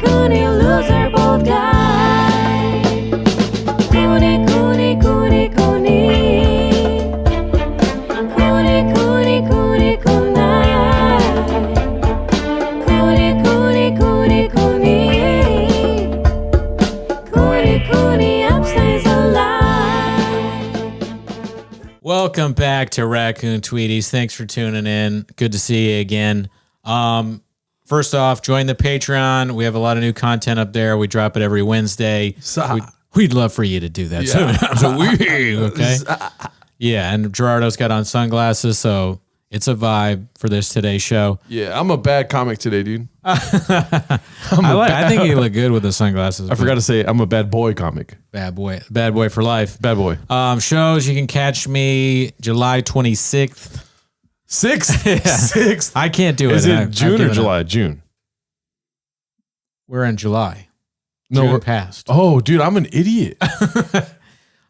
Cooney, loser, bold guy. Cooney, Cooney, Cooney, Cooney. Cooney, Cooney, Cooney, Cooney. Cooney, Cooney, Cooney, Cooney. Cooney, Cooney, upstays alive. Welcome back to Raccoon Tweeties. Thanks for tuning in. Good to see you again. First off, join the Patreon. We have a lot of new content up there. We drop it every Wednesday. We'd love for you to do that. Okay? Yeah, and Gerardo's got on sunglasses, so it's a vibe for today's show. Yeah, I'm a bad comic today, dude. I think you look good with the sunglasses. I forgot to say I'm a bad boy comic. Bad boy for life. Bad boy. Shows, you can catch me July 26th. 6th? Yeah. 6th? I can't do it. Is it June or July? June. We're in July. No, June we're past. Oh, dude, I'm an idiot.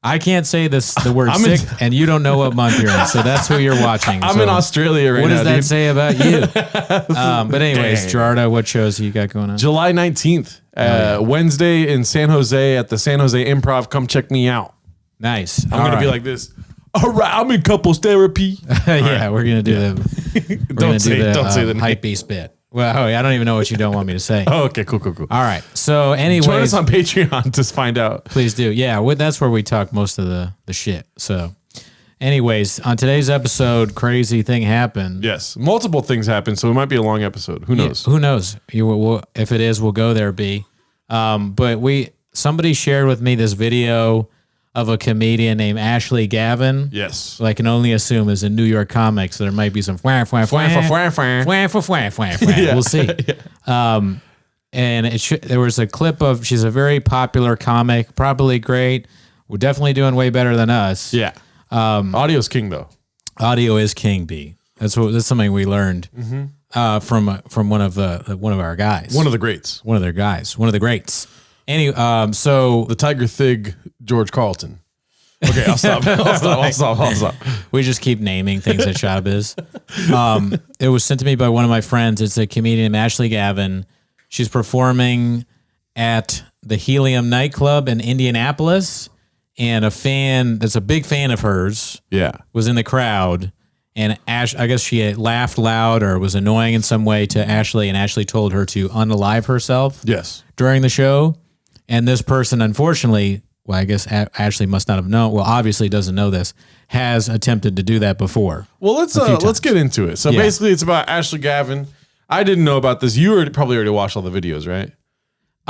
I can't say the word sick, and you don't know what month you're in, so that's who you're watching. I'm in Australia right now, What does that dude. say about you? But anyways, Dang. Gerardo, what shows you got going on? July 19th, Wednesday in San Jose at the San Jose Improv. Come check me out. Nice. I'm going to be like this. All right, I'm in couples therapy. Yeah, we're going to do the Don't say the name. hype beast bit. Well, I don't even know what you don't want me to say. Oh, okay, cool. All right. So anyways. Join us on Patreon to find out. Please do. Yeah, that's where we talk most of the shit. So anyways, on today's episode, crazy thing happened. Yes, multiple things happen, so it might be a long episode. Who knows? Yeah, who knows? If it is, we'll go there, B. But somebody shared with me this video of a comedian named Ashley Gavin. Yes. I can only assume is a New York comic, so there might be some We'll see. And there was a clip of, she's a very popular comic, probably great. We're definitely doing way better than us. Yeah. Audio's king, though. Audio is king, B. That's something we learned from one of our guys. One of the greats. One of their guys. One of the greats. So The Tiger Thig, George Carlton. Okay, I'll stop. we just keep naming things at Showbiz. It was sent to me by one of my friends. It's a comedian named Ashley Gavin. She's performing at the Helium nightclub in Indianapolis, and a fan that's a big fan of hers was in the crowd. And I guess she had laughed loud or was annoying in some way to Ashley, and Ashley told her to unalive herself during the show. And this person, unfortunately, well, I guess Ashley must not have known. Well, obviously doesn't know this. Has attempted to do that before. Well, let's get into it. So basically, it's about Ashley Gavin. I didn't know about this. You probably already watched all the videos, right?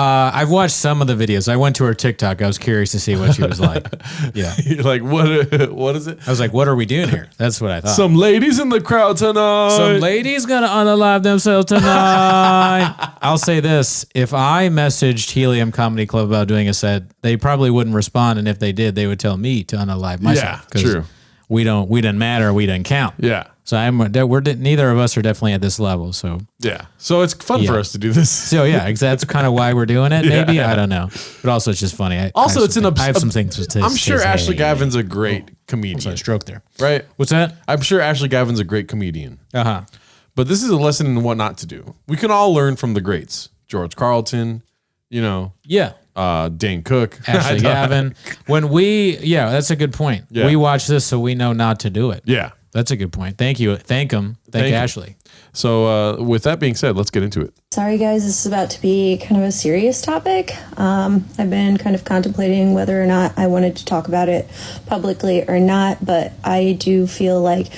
I've watched some of the videos. I went to her TikTok. I was curious to see what she was like. Yeah. You're like, what is it? I was like, what are we doing here? That's what I thought. Some ladies in the crowd tonight. Some ladies gonna unalive themselves tonight. I'll say this. If I messaged Helium Comedy Club about doing a set, they probably wouldn't respond. And if they did, they would tell me to unalive myself. Yeah, true. We didn't matter. We didn't count. Yeah. So neither of us are definitely at this level. So yeah. So it's fun for us to do this. So yeah, that's kind of why we're doing it. Maybe I don't know, but also it's just funny. I have some things to say. I'm sure Ashley Gavin's a great comedian. Sorry, stroke there. Right? What's that? I'm sure Ashley Gavin's a great comedian. But this is a lesson in what not to do. We can all learn from the greats. George Carlton, Yeah. Dane Cook. Ashley Gavin. That's a good point. Yeah. We watch this so we know not to do it. Yeah. That's a good point. Thank you. Thank him. Thank Ashley. So with that being said, let's get into it. Sorry, guys, this is about to be kind of a serious topic. I've been kind of contemplating whether or not I wanted to talk about it publicly or not, but I do feel like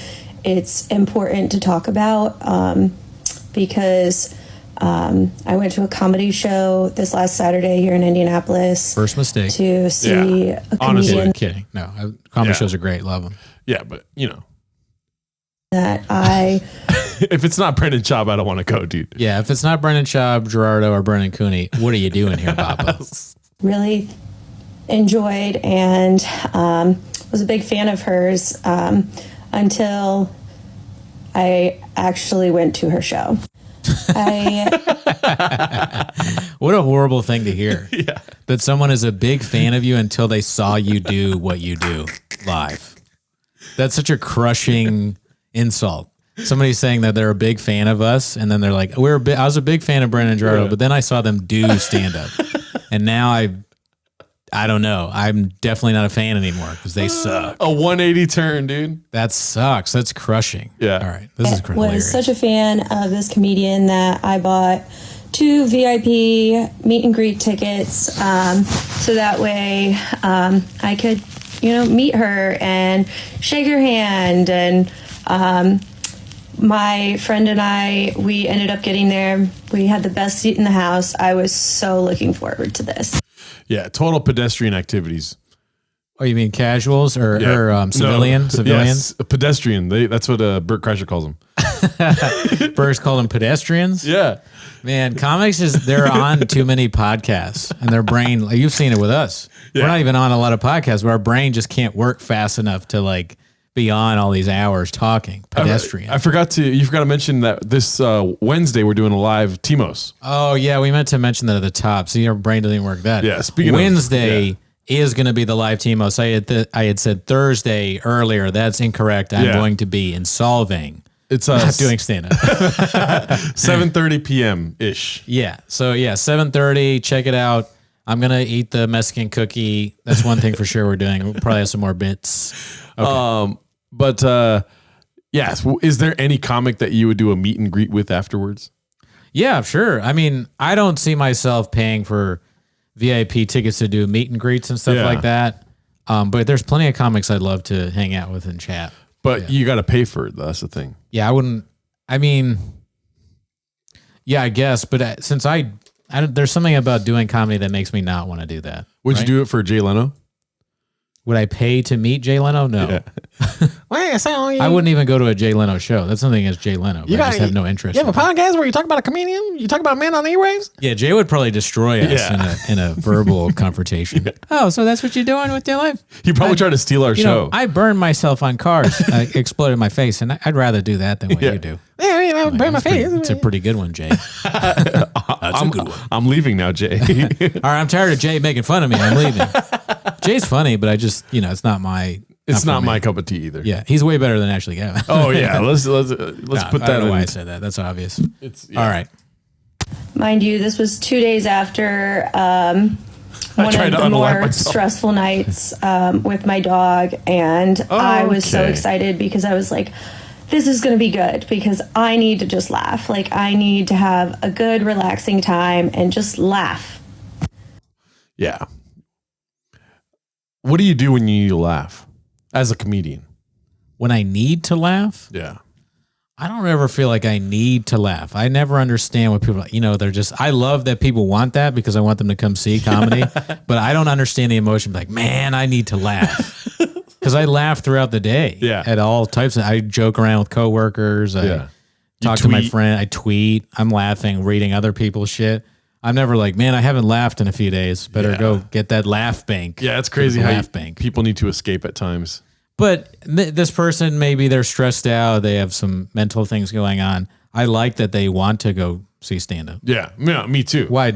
it's important to talk about because I went to a comedy show this last Saturday here in Indianapolis. First mistake. To see a comedian. Honestly, kidding. No, comedy shows are great. Love them. Yeah, but that I... if it's not Brendan Schaub, I don't want to go, dude. Yeah, if it's not Brendan Schaub, Gerardo, or Brendan Cooney, what are you doing here, Papa? Really enjoyed and was a big fan of hers until I actually went to her show. What a horrible thing to hear. Yeah. That someone is a big fan of you until they saw you do what you do live. That's such a crushing insult. somebody saying that they're a big fan of us, and then they're like, I was a big fan of Brennan and Gerardo, but then I saw them do stand up, and now I don't know. I'm definitely not a fan anymore because they suck. A 180 turn, dude. That sucks. That's crushing. Yeah. All right. This is I hilarious. was such a fan of this comedian that I bought 2 VIP meet and greet tickets, so that way I could, meet her and shake her hand. And my friend and I, we ended up getting there. We had the best seat in the house. I was so looking forward to this. Yeah, total pedestrian activities. Oh, you mean casuals or civilian? No, Civilians? yes, pedestrian. That's what Bert Kreischer calls them. Bert's called them pedestrians? Yeah. Man, comics they're on too many podcasts and their brain, like you've seen it with us. Yeah. We're not even on a lot of podcasts, but our brain just can't work fast enough to like be on all these hours talking. Pedestrian. You forgot to mention that this Wednesday we're doing a live Timos. Oh yeah, we meant to mention that at the top. So your brain doesn't even work that. Yeah, speaking Wednesday is going to be the live Timos. I had said Thursday earlier. That's incorrect. I'm going to be in Solvang. It's Not doing stand up. 7:30 p.m. ish. Yeah. So 7:30. Check it out. I'm gonna eat the Mexican cookie. That's one thing for sure we're doing. We'll probably have some more bits. Okay. Yes. Is there any comic that you would do a meet and greet with afterwards? Yeah, sure. I mean, I don't see myself paying for VIP tickets to do meet and greets and stuff like that. But there's plenty of comics I'd love to hang out with and chat. But you got to pay for it. That's the thing. Yeah, I wouldn't. I mean, yeah, I guess. But since I there's something about doing comedy that makes me not want to do that. Would you do it for Jay Leno? Would I pay to meet Jay Leno? No. Yeah. I wouldn't even go to a Jay Leno show. That's something against Jay Leno. But I just have no interest. You have a podcast where you talk about a comedian? You talk about men on the airwaves? Yeah, Jay would probably destroy us in a verbal confrontation. Oh, so that's what you're doing with your life? He probably tried to steal our show. I burned myself on cars. I exploded my face, and I'd rather do that than what you do. Yeah, I burn my face. It's a pretty good one, Jay. That's a good one. I'm leaving now, Jay. All right, I'm tired of Jay making fun of me. I'm leaving. Jay's funny, but I just, it's not my... It's not my cup of tea either. Yeah, he's way better than Ashley Gavin. Oh yeah, let's put that. I don't know in. why I said that. That's obvious. It's All right. Mind you, this was 2 days after one of the more stressful nights with my dog, and I was so excited because I was like, this is going to be good because I need to just laugh. Like, I need to have a good, relaxing time and just laugh. Yeah. What do you do when you need to laugh as a comedian? When I need to laugh, Yeah. I don't ever feel like I need to laugh. I never understand what people, they're just, I love that people want that because I want them to come see comedy, but I don't understand the emotion. Like, man, I need to laugh. Because I laugh throughout the day. Yeah. At all types. I joke around with coworkers. I talk to my friend. I tweet. I'm laughing, reading other people's shit. I'm never like, man, I haven't laughed in a few days. Better go get that laugh bank. Yeah, it's crazy how laugh bank. People need to escape at times. But this person, maybe they're stressed out. They have some mental things going on. I like that they want to go see stand-up. Yeah, me too. Why? What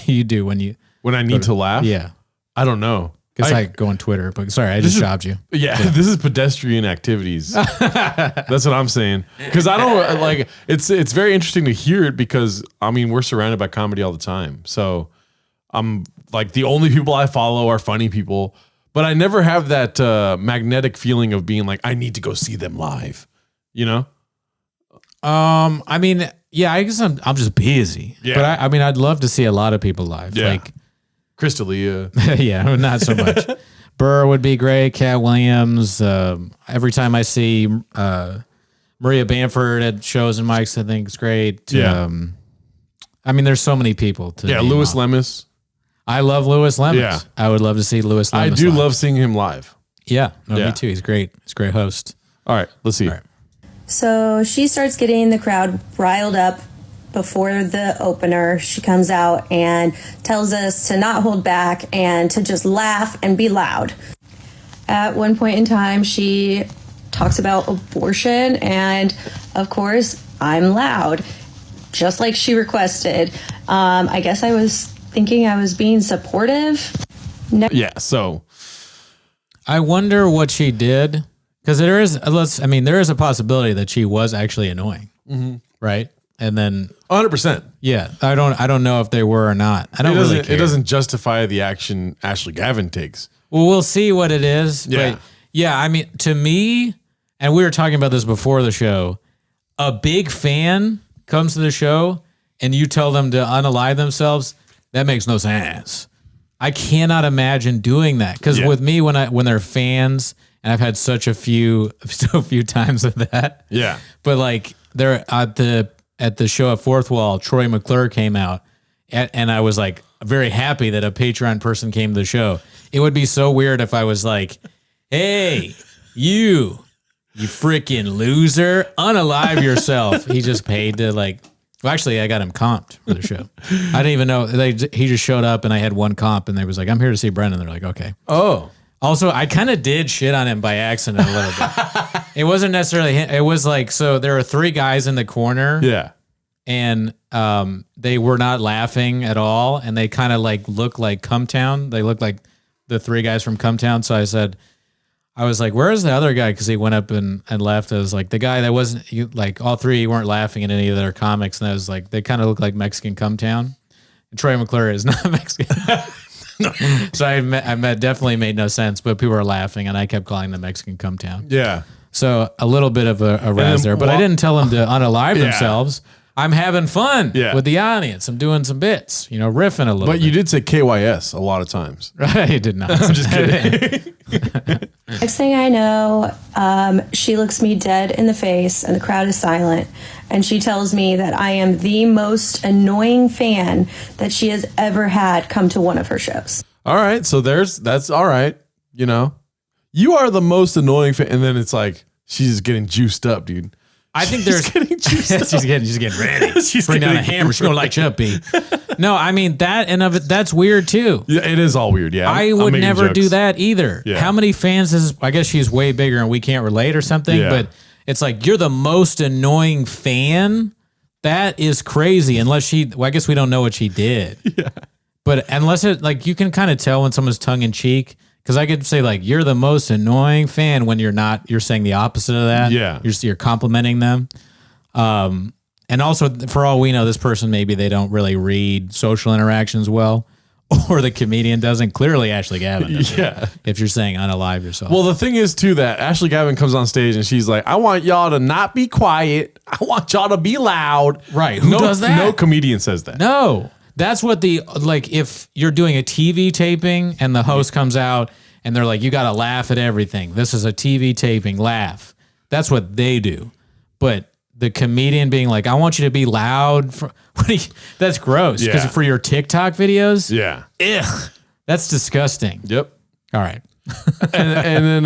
do you do when I need to laugh? Yeah. I don't know. Because I go on Twitter, but sorry, I just jobbed you. Yeah, this is pedestrian activities. That's what I'm saying. Because I don't like it's very interesting to hear it because I mean we're surrounded by comedy all the time. So I'm like the only people I follow are funny people, but I never have that magnetic feeling of being like I need to go see them live. You know? I mean, yeah, I guess I'm just busy. Yeah. But I mean, I'd love to see a lot of people live. Yeah. Like Crystalia. yeah, not so much. Burr would be great. Cat Williams. Every time I see Maria Bamford at shows and mics, I think it's great. Yeah. I mean, there's so many people. Louis Lemus. I love Louis Lemus. Yeah. I would love to see Louis Lemus. I do live. love seeing him live. Yeah. No, Yeah. me too. He's great. He's a great host. All right, let's see. All right. So she starts getting the crowd riled up before the opener. She comes out and tells us to not hold back and to just laugh and be loud. At one point in time, she talks about abortion, and of course, I'm loud, just like she requested. I guess I was thinking I was being supportive. Yeah, so I wonder what she did Because there is, there is a possibility that she was actually annoying, right? And then 100%. yeah, I don't know if they were or not. I don't really care. It doesn't justify the action Ashley Gavin takes. Well, we'll see what it is. Yeah. But yeah, I mean, to me, and we were talking about this before the show, a big fan comes to the show and you tell them to unalive themselves, that makes no sense. I cannot imagine doing that. Because with me, when they're fans, and I've had so few times of that. Yeah. But like they're at the show at Fourth Wall, Troy McClure came out, and I was like very happy that a Patreon person came to the show. It would be so weird if I was like, "Hey, you freaking loser, unalive yourself." He just paid to like. Well, actually, I got him comped for the show. I didn't even know he just showed up, and I had one comp, and they was like, "I'm here to see Brendan." They're like, "Okay." Oh. Also, I kind of did shit on him by accident a little bit. It wasn't necessarily him. It was like, so there are 3 guys in the corner. Yeah. And they were not laughing at all. And they kind of like look like Cumtown. They look like the 3 guys from Cumtown. So I was like, where's the other guy? Because he went up and left. I was like, the guy that wasn't, like all 3 weren't laughing at any of their comics. And I was like, they kind of look like Mexican Cumtown. And Troy McClure is not Mexican. So I definitely made no sense, but people were laughing, and I kept calling them Mexican Cumtown. Yeah. So a little bit of a razz there, but I didn't tell them to unalive themselves. I'm having fun with the audience. I'm doing some bits, riffing a little bit. But you did say KYS a lot of times. I did not. I'm just kidding. Next thing I know, she looks me dead in the face and the crowd is silent. And she tells me that I am the most annoying fan that she has ever had come to one of her shows. All right. So that's all right. You are the most annoying fan. And then it's like, she's getting juiced up, dude. I think there's getting juiced up. she's getting ready. She's bring down a hammer. She's gonna light you up, B. No, I mean that and of it. That's weird too. Yeah, it is all weird. Yeah, I would never do that either. Yeah. How many fans is? I guess she's way bigger and we can't relate or something. Yeah. But it's like you're the most annoying fan. That is crazy. Unless I guess we don't know what she did. Yeah. But unless you can kind of tell when someone's tongue in cheek. Because I could say like you're the most annoying fan when you're not. You're saying the opposite of that. Yeah, you're complimenting them. And also, for all we know, this person maybe they don't really read social interactions well, or the comedian doesn't. Clearly, Ashley Gavin doesn't. Yeah. If you're saying unalive yourself. Well, the thing is too that Ashley Gavin comes on stage and she's like, "I want y'all to not be quiet. I want y'all to be loud." Right? Who does that? No comedian says that. No. That's what if you're doing a TV taping and the host comes out and they're like, you got to laugh at everything. This is a TV taping, laugh. That's what they do. But the comedian being like, I want you to be loud. That's gross. Because for your TikTok videos, ugh, that's disgusting. Yep. All right. and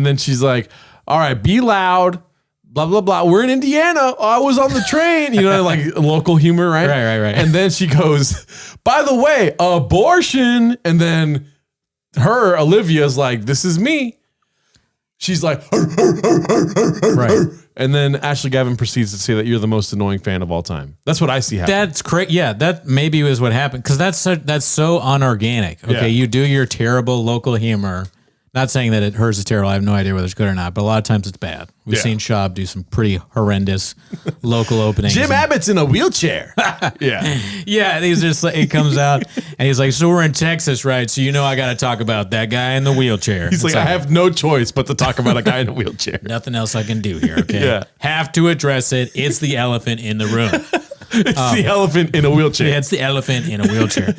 then she's like, all right, be loud. Blah, blah, blah. We're in Indiana. I was on the train, like local humor, right? Right. And then she goes, by the way, abortion. And then Olivia's like, this is me. She's like, right. And then Ashley Gavin proceeds to say that you're the most annoying fan of all time. That's what I see happen. That's crazy. Yeah, that maybe was what happened. Because that's so unorganic. Okay, Yeah. You do your terrible local humor. Not saying that hers is terrible. I have no idea whether it's good or not, but a lot of times it's bad. We've seen Shab do some pretty horrendous local openings. Jim Abbott's in a wheelchair. Yeah. Yeah, he's just like, he comes out and he's like, so we're in Texas, right? So I got to talk about that guy in the wheelchair. He's like, I have no choice but to talk about a guy in a wheelchair. nothing else I can do here, okay? Yeah. Have to address it. It's the elephant in the room. It's the elephant in a wheelchair. Yeah, it's the elephant in a wheelchair.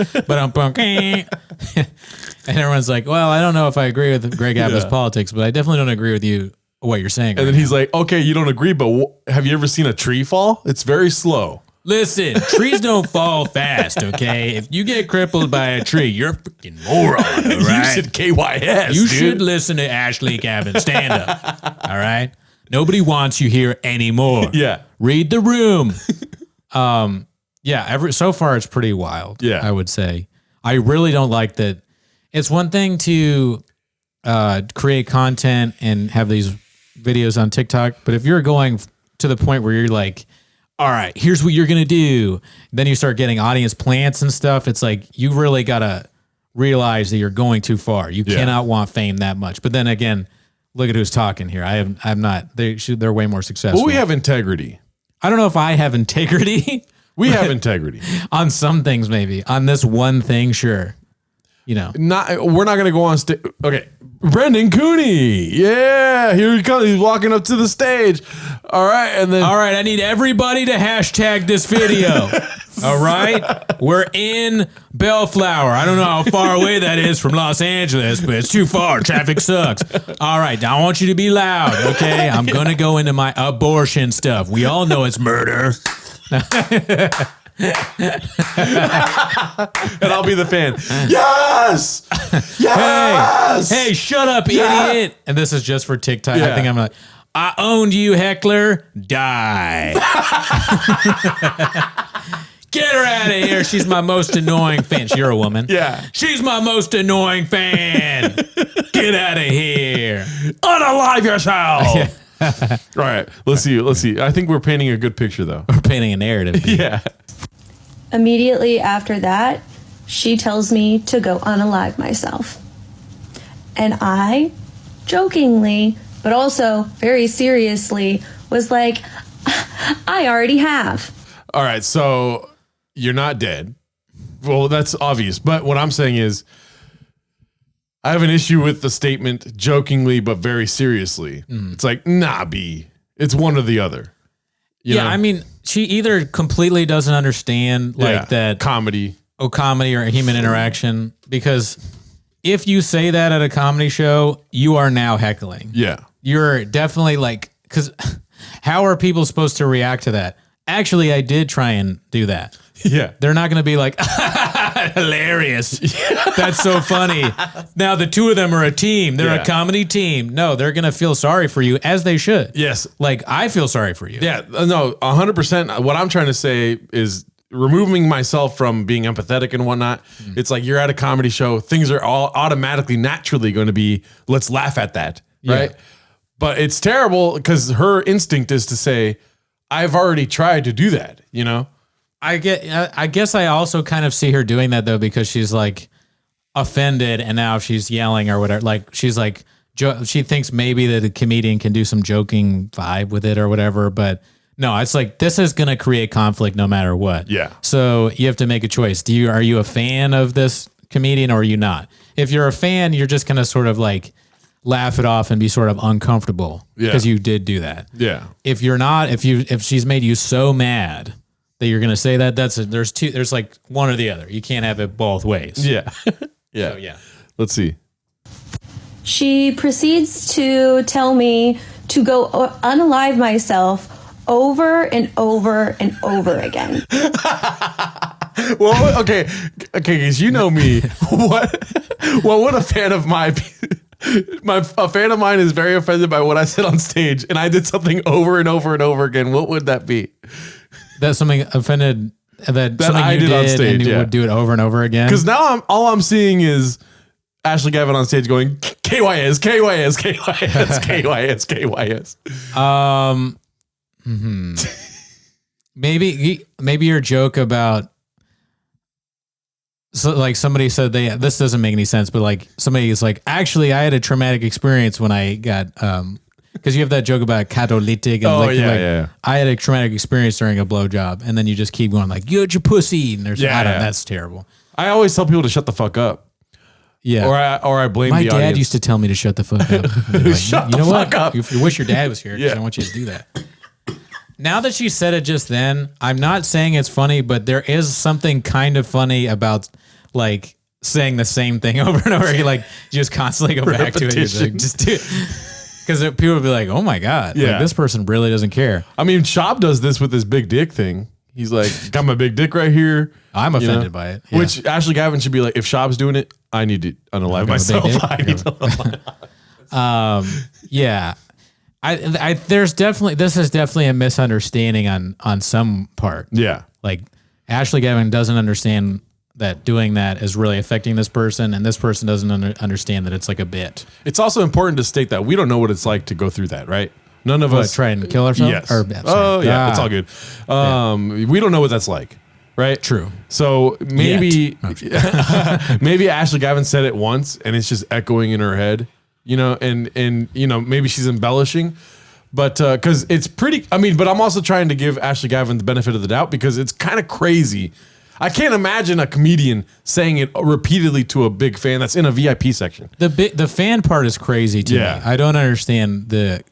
And everyone's like, well, I don't know if I agree with Greg Abbott's politics, but I definitely don't agree with you, what you're saying. And then he's like, okay, you don't agree, but have you ever seen a tree fall? It's very slow. Listen, trees don't fall fast, okay? If you get crippled by a tree, you're a freaking moron, all right? You should KYS, You dude. should listen to Ashley Gavin. Stand up, all right? Nobody wants you here anymore. Yeah. Read the room. So far it's pretty wild, I would say. I really don't like that. It's one thing to create content and have these videos on TikTok, but if you're going to the point where you're like, all right, here's what you're going to do, then you start getting audience plants and stuff, it's like you really got to realize that you're going too far. You cannot want fame that much. But then again, look at who's talking here. I'm not. They're way more successful. Well, we have integrity. I don't know if I have integrity. We have integrity. On some things, maybe. On this one thing, sure. You know. We're not going to go on stage. Okay. Brendan Cooney. Yeah. Here he comes. He's walking up to the stage. All right. And then. All right. I need everybody to hashtag this video. All right. We're in Bellflower. I don't know how far away that is from Los Angeles, but it's too far. Traffic sucks. All right. Now I want you to be loud. Okay. I'm going to go into my abortion stuff. We all know it's murder. And I'll be the fan. Yes! Yes! Hey, shut up, idiot. And this is just for TikTok. Yeah. I think I'm like, I owned you, heckler. Die. Get her out of here. She's my most annoying fan. You're a woman. Yeah. She's my most annoying fan. Get out of here. Unalive yourself. All right. Let's see. I think we're painting a good picture, though. We're painting a narrative. Yeah. Immediately after that, she tells me to go unalive myself. And I, jokingly, but also very seriously, was like, I already have. All right. So you're not dead. Well, that's obvious. But what I'm saying is, I have an issue with the statement jokingly, but very seriously. It's like, nah, B. It's one or the other. You know? I mean, she either completely doesn't understand that comedy or human interaction, because if you say that at a comedy show, you are now heckling. Yeah. You're definitely like, because how are people supposed to react to that? Actually, I did try and do that. Yeah. They're not going to be like, hilarious. That's so funny. Now the two of them are a team. They're a comedy team. No, they're going to feel sorry for you, as they should. Yes. Like, I feel sorry for you. Yeah. No, 100%. What I'm trying to say is removing myself from being empathetic and whatnot. It's like you're at a comedy show. Things are all automatically, naturally going to be, let's laugh at that. Right. But it's terrible because her instinct is to say, I've already tried to do that, you know? I guess I also kind of see her doing that though, because she's like offended, and now she's yelling or whatever. Like she's like, she thinks maybe that a comedian can do some joking vibe with it or whatever. But no, it's like, this is going to create conflict no matter what. Yeah. So you have to make a choice. Are you a fan of this comedian or are you not? If you're a fan, you're just going to sort of like laugh it off and be sort of uncomfortable because you did do that. Yeah. If you're not, if she's made you so mad that you're going to say that, there's like one or the other. You can't have it both ways. Yeah. Yeah. So, yeah. Let's see. She proceeds to tell me to go unalive myself over and over and over again. Well, okay, because you know me. What would a fan of mine be? A fan of mine is very offended by what I said on stage, and I did something over and over and over again. What would that be? That's something offended that something I you did on stage, and you would do it over and over again. Because now all I'm seeing is Ashley Gavin on stage going KYS, KYS, KYS, KYS, KYS. Maybe your joke about, so like somebody said this doesn't make any sense, but like somebody is like, actually I had a traumatic experience when I got because you have that joke about catalytic and I had a traumatic experience during a blowjob, and then you just keep going like, you're your pussy, and there's that's terrible. I always tell people to shut the fuck up. Yeah. Or I blame my the dad audience. used to tell me to shut the fuck up. Like, Shut you the know fuck what? up. If you wish your dad was here, because I want you to do that. Now that she said it just then, I'm not saying it's funny, but there is something kind of funny about like saying the same thing over and over. You like just constantly go back to it. Like, just do it. Because people would be like, oh my God, like, this person really doesn't care. I mean, Shop does this with his big dick thing. He's like, got my big dick right here. I'm offended by it. Yeah. Which Ashley Gavin should be like, if Shop's doing it, I need to unalive myself. I need to yeah. This is definitely a misunderstanding on some part. Yeah. Like Ashley Gavin doesn't understand that doing that is really affecting this person, and this person doesn't understand that it's like a bit. It's also important to state that we don't know what it's like to go through that, right? None of us try and kill ourselves. Yes. It's all good. We don't know what that's like, right? True. So maybe maybe Ashley Gavin said it once, and it's just echoing in her head. you know, and you know, maybe she's embellishing, but because it's pretty. I mean, but I'm also trying to give Ashley Gavin the benefit of the doubt because it's kind of crazy. I can't imagine a comedian saying it repeatedly to a big fan that's in a VIP section. The fan part is crazy to me. I don't understand the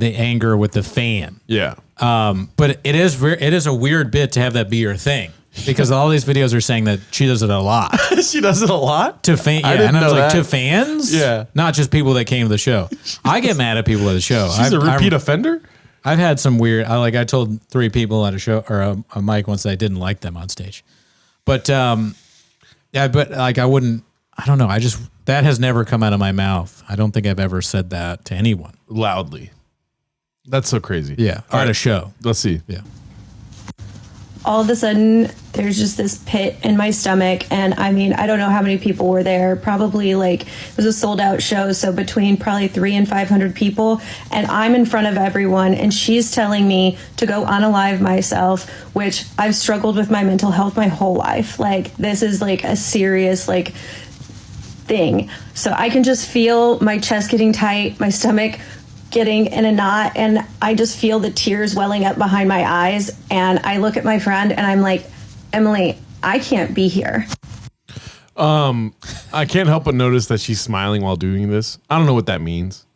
anger with the fan. Yeah. But it is a weird bit to have that be your thing because all these videos are saying that she does it a lot. She does it a lot to fans. Yeah, and I was like, to fans. Yeah, not just people that came to the show. I get mad at people at the show. She's a repeat offender. I've had some weird. I told 3 people at a show or a mic once that I didn't like them on stage, but yeah, but like I wouldn't. I don't know. That has never come out of my mouth. I don't think I've ever said that to anyone loudly. That's so crazy. Yeah. All right, a show. Let's see. Yeah. All of a sudden, there's just this pit in my stomach. And I mean, I don't know how many people were there. Probably like, it was a sold out show. So between probably 300 and 500 people. And I'm in front of everyone. And she's telling me to go unalive myself, which I've struggled with my mental health my whole life. Like, this is like a serious, like, thing. So I can just feel my chest getting tight, my stomach getting in a knot, and I just feel the tears welling up behind my eyes. And I look at my friend and I'm like, Emily, I can't be here. I can't help but notice that she's smiling while doing this. I don't know what that means.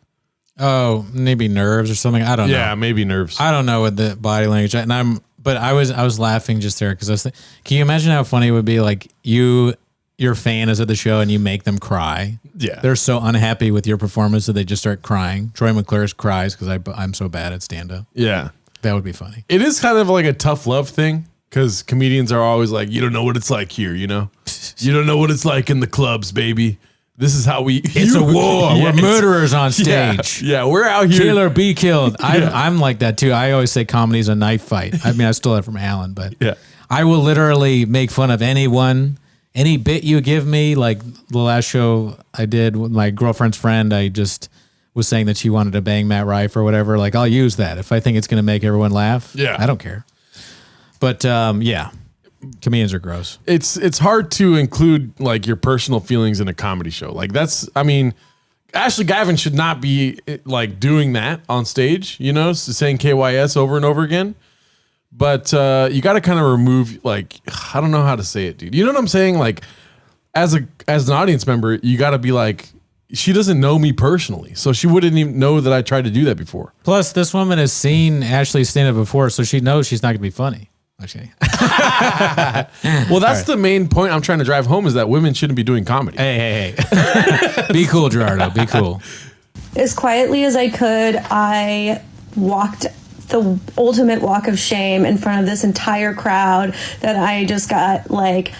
Oh, maybe nerves or something. I don't know. Yeah, maybe nerves. I don't know what the body language. And but I was laughing just there because I was thinking, can you imagine how funny it would be like your fan is at the show and you make them cry. Yeah. They're so unhappy with your performance that they just start crying. Troy McClure cries because I'm so bad at stand-up. Yeah. That would be funny. It is kind of like a tough love thing because comedians are always like, you don't know what it's like here, you know? You don't know what it's like in the clubs, baby. This is how we... It's a war. Yeah, we're murderers on stage. Yeah, we're out here. Kill or be killed. I'm like that too. I always say comedy's a knife fight. I mean, I stole that from Alan, but yeah. I will literally make fun of anyone. Any bit you give me, like the last show I did with my girlfriend's friend, I just was saying that she wanted to bang Matt Rife or whatever. Like, I'll use that if I think it's going to make everyone laugh. Yeah. I don't care. But yeah, comedians are gross. It's hard to include like your personal feelings in a comedy show. Like I mean, Ashley Gavin should not be like doing that on stage, you know, saying KYS over and over again. But you got to kind of remove, like, I don't know how to say it, dude. You know what I'm saying? Like, as an audience member, you got to be like, she doesn't know me personally, so she wouldn't even know that I tried to do that before. Plus, this woman has seen Ashley stand up before, so she knows she's not going to be funny. Actually, well, that's the main point I'm trying to drive home is that women shouldn't be doing comedy. Hey. Be cool, Gerardo. Be cool. As quietly as I could, I walked the ultimate walk of shame in front of this entire crowd that I just got like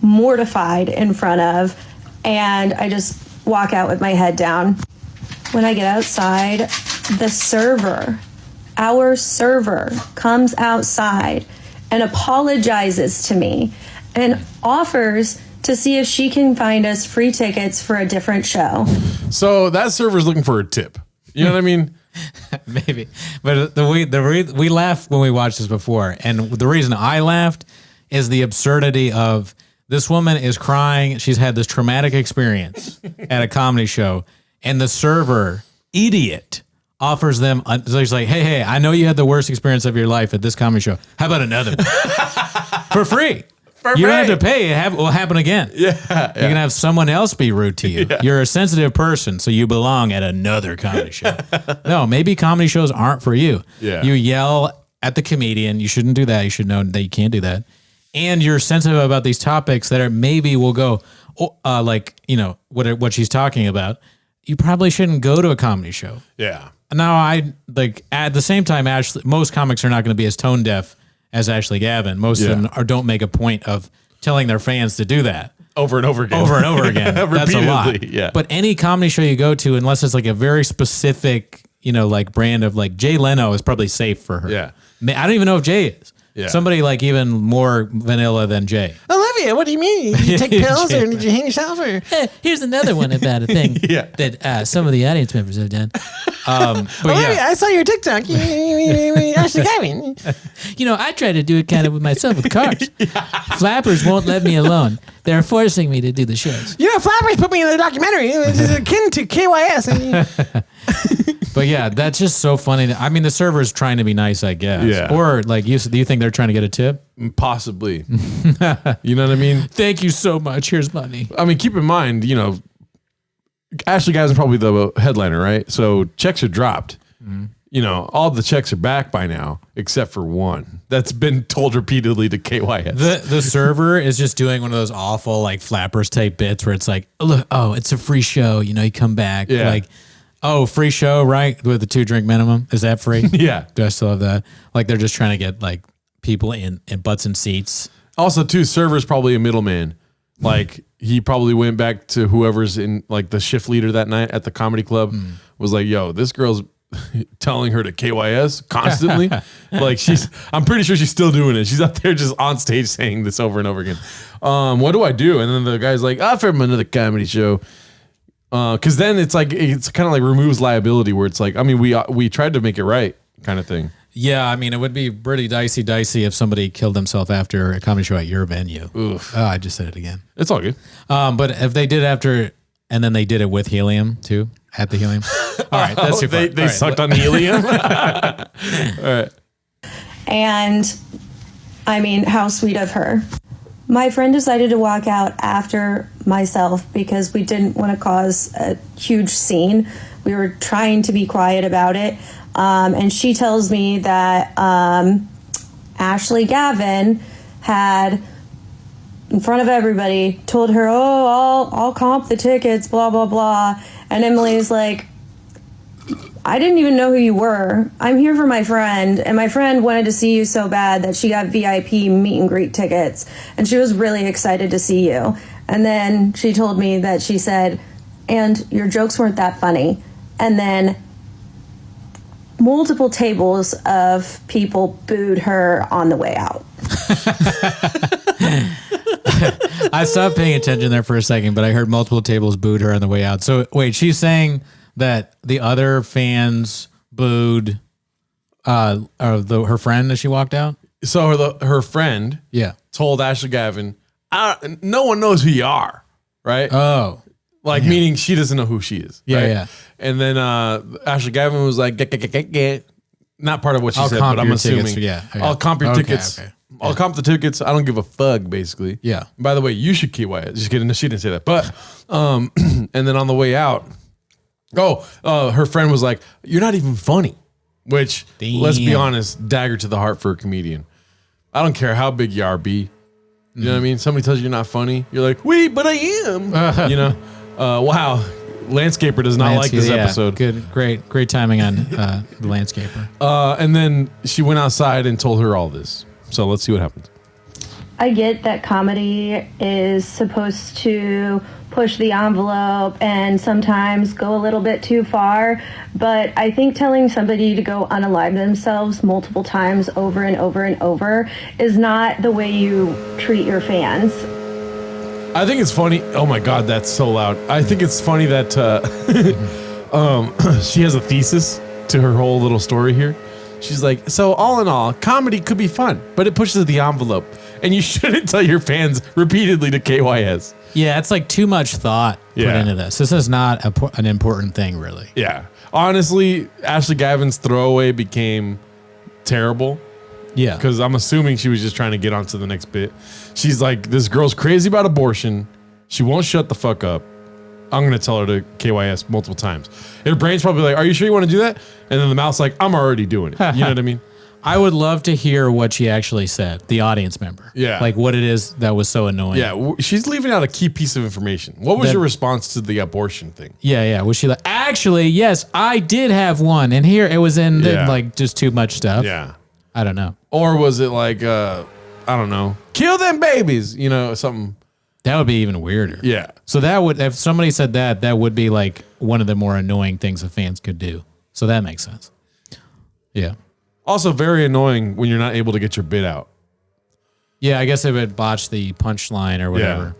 mortified in front of, and I just walk out with my head down. When I get outside, our server comes outside and apologizes to me and offers to see if she can find us free tickets for a different show. So that server's looking for a tip. You know what I mean? Maybe, but we laughed when we watched this before, and the reason I laughed is the absurdity of this woman is crying. She's had this traumatic experience at a comedy show, and the server, idiot, offers them. So he's like, "Hey, I know you had the worst experience of your life at this comedy show. How about another one? For free?" You don't have to pay. It will happen again. Yeah. You can have someone else be rude to you. Yeah. You're a sensitive person, so you belong at another comedy show. No, maybe comedy shows aren't for you. Yeah. You yell at the comedian. You shouldn't do that. You should know that you can't do that. And you're sensitive about these topics that are maybe will go, like, you know, what she's talking about. You probably shouldn't go to a comedy show. Yeah. Now, at the same time, most comics are not going to be as tone deaf as Ashley Gavin. Most of them don't make a point of telling their fans to do that. Over and over again. That's a lot. Yeah. But any comedy show you go to, unless it's like a very specific, you know, like brand of like Jay Leno is probably safe for her. Yeah. I don't even know if Jay is. Yeah. Somebody like even more vanilla than Jay. Olivia yeah, what do you mean? Did you take pills or did you hang yourself? Or? Here's another one about a thing Yeah. that some of the audience members have done. But yeah, I saw your TikTok. Ashley Gavin. you know, I try to do it kind of with myself with cars. Flappers won't let me alone. They're forcing me to do the shows. You know, Flappers put me in the documentary. It's akin to KYS. But yeah, that's just so funny. I mean, the server's trying to be nice, I guess. Yeah. Or like, do you think they're trying to get a tip? Possibly. You know what I mean? Thank you so much. Here's money. I mean, keep in mind, you know, Ashley Gavin probably the headliner, right? So checks are dropped. You know, all the checks are back by now, except for one that's been told repeatedly to KYS. The server is just doing one of those awful like Flappers type bits where it's like, look, oh, it's a free show. You know, you come back. Yeah. Like, oh, free show, right? With the 2-drink minimum. Is that free? Yeah. Do I still have that? Like they're just trying to get like people in butts and seats. Also, too, server's probably a middleman. Like he probably went back to whoever's in like the shift leader that night at the comedy club was like, yo, this girl's telling her to KYS constantly. Like I'm pretty sure she's still doing it. She's out there just on stage saying this over and over again. What do I do? And then the guy's like, I'll film another comedy show. Cause then it's like, it's kind of like removes liability where it's like, I mean, we tried to make it right kind of thing. Yeah, I mean, it would be pretty dicey if somebody killed themselves after a comedy show at your venue. Oof. Oh, I just said it again. It's all good. But if they did after, and then they did it with helium too, at the helium. All right, that's too far. They sucked on helium. All right. And I mean, how sweet of her. My friend decided to walk out after myself because we didn't want to cause a huge scene. We were trying to be quiet about it. And she tells me that Ashley Gavin had, in front of everybody, told her, oh, I'll comp the tickets, blah, blah, blah. And Emily's like, I didn't even know who you were. I'm here for my friend, and my friend wanted to see you so bad that she got VIP meet and greet tickets, and she was really excited to see you. And then she told me that she said, and your jokes weren't that funny. And then multiple tables of people booed her on the way out. I stopped paying attention there for a second, but I heard multiple tables booed her on the way out. So wait, she's saying that the other fans booed her friend as she walked out? So her friend Yeah. told Ashley Gavin, no one knows who you are, right? Oh. Like, meaning she doesn't know who she is. Yeah, right? yeah. And then Ashley Gavin was like, get. Not part of what she I'll said, comp but I'm your assuming. tickets. Yeah. I'll comp your Okay, tickets. okay. I'll comp the tickets. I don't give a fuck, basically. Yeah. By the way, you should KY. Just kidding. She didn't say that. But, and then on the way out, her friend was like, you're not even funny. Which, let's be Damn. honest, dagger to the heart for a comedian. I don't care how big you are, B. You know what I mean? Somebody tells you you're not funny. You're like, wait, but I am. You know? Wow. Landscaper does not like this episode. Good, great timing on the landscaper. And then she went outside and told her all this. So let's see what happens. I get that comedy is supposed to push the envelope and sometimes go a little bit too far, but I think telling somebody to go unalive themselves multiple times over and over and over is not the way you treat your fans. I think it's funny. Oh my God, that's so loud. I think it's funny that she has a thesis to her whole little story here. She's like, so all in all, comedy could be fun, but it pushes the envelope. And you shouldn't tell your fans repeatedly to KYS. Yeah, it's like too much thought put Yeah. into this. This is not an important thing, really. Yeah. Honestly, Ashley Gavin's throwaway became terrible. Yeah. Because I'm assuming she was just trying to get onto the next bit. She's like, this girl's crazy about abortion. She won't shut the fuck up. I'm going to tell her to KYS multiple times. Her brain's probably like, are you sure you want to do that? And then the mouth's like, I'm already doing it. You know what I mean? I would love to hear what she actually said, the audience member. Yeah. Like what it is that was so annoying. Yeah. She's leaving out a key piece of information. What was That- your response to the abortion thing? Yeah. Was she like, actually, yes, I did have one. And here it was in Yeah. like just too much stuff. Yeah. I don't know. Or was it like, I don't know, kill them babies, you know, something. That would be even weirder. Yeah. So that would, if somebody said that, that would be like one of the more annoying things the fans could do. So that makes sense. Yeah. Also very annoying when you're not able to get your bit out. Yeah, I guess it would botch the punchline or whatever. Yeah.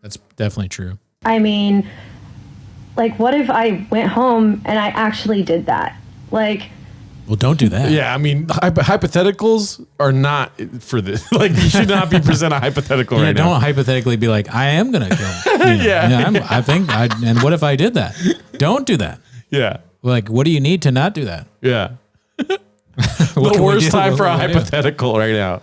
That's definitely true. I mean, like, what if I went home and I actually did that? Like, Well, don't do that. Yeah, I mean, hypotheticals are not for this. Like, you should not be present a hypothetical Yeah, right don't now. hypothetically be like, I am gonna kill him. You know, Yeah. I think. And what if I did that? Don't do that. Yeah, Like, what do you need to not do that? yeah. What The can we worst do? time for a What can we do? hypothetical right now.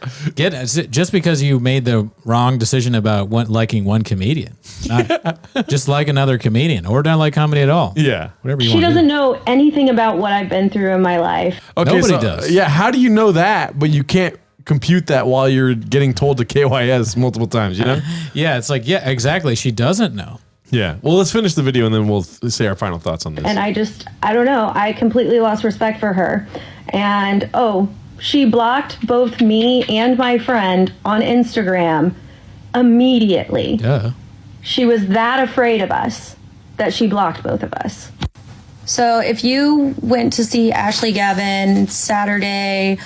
Just because you made the wrong decision about liking one comedian, not just like another comedian, or don't like comedy at all. Yeah. Whatever you she want. doesn't know anything about what I've been through in my life. Okay, Nobody does. Yeah, how do you know that, but you can't compute that while you're getting told to KYS multiple times, you know? Yeah, it's like, yeah, exactly. She doesn't know. Yeah. Well, let's finish the video and then we'll say our final thoughts on this. And I don't know. I completely lost respect for her. And, she blocked both me and my friend on Instagram immediately. Duh. She was that afraid of us that she blocked both of us. So if you went to see Ashley Gavin Saturday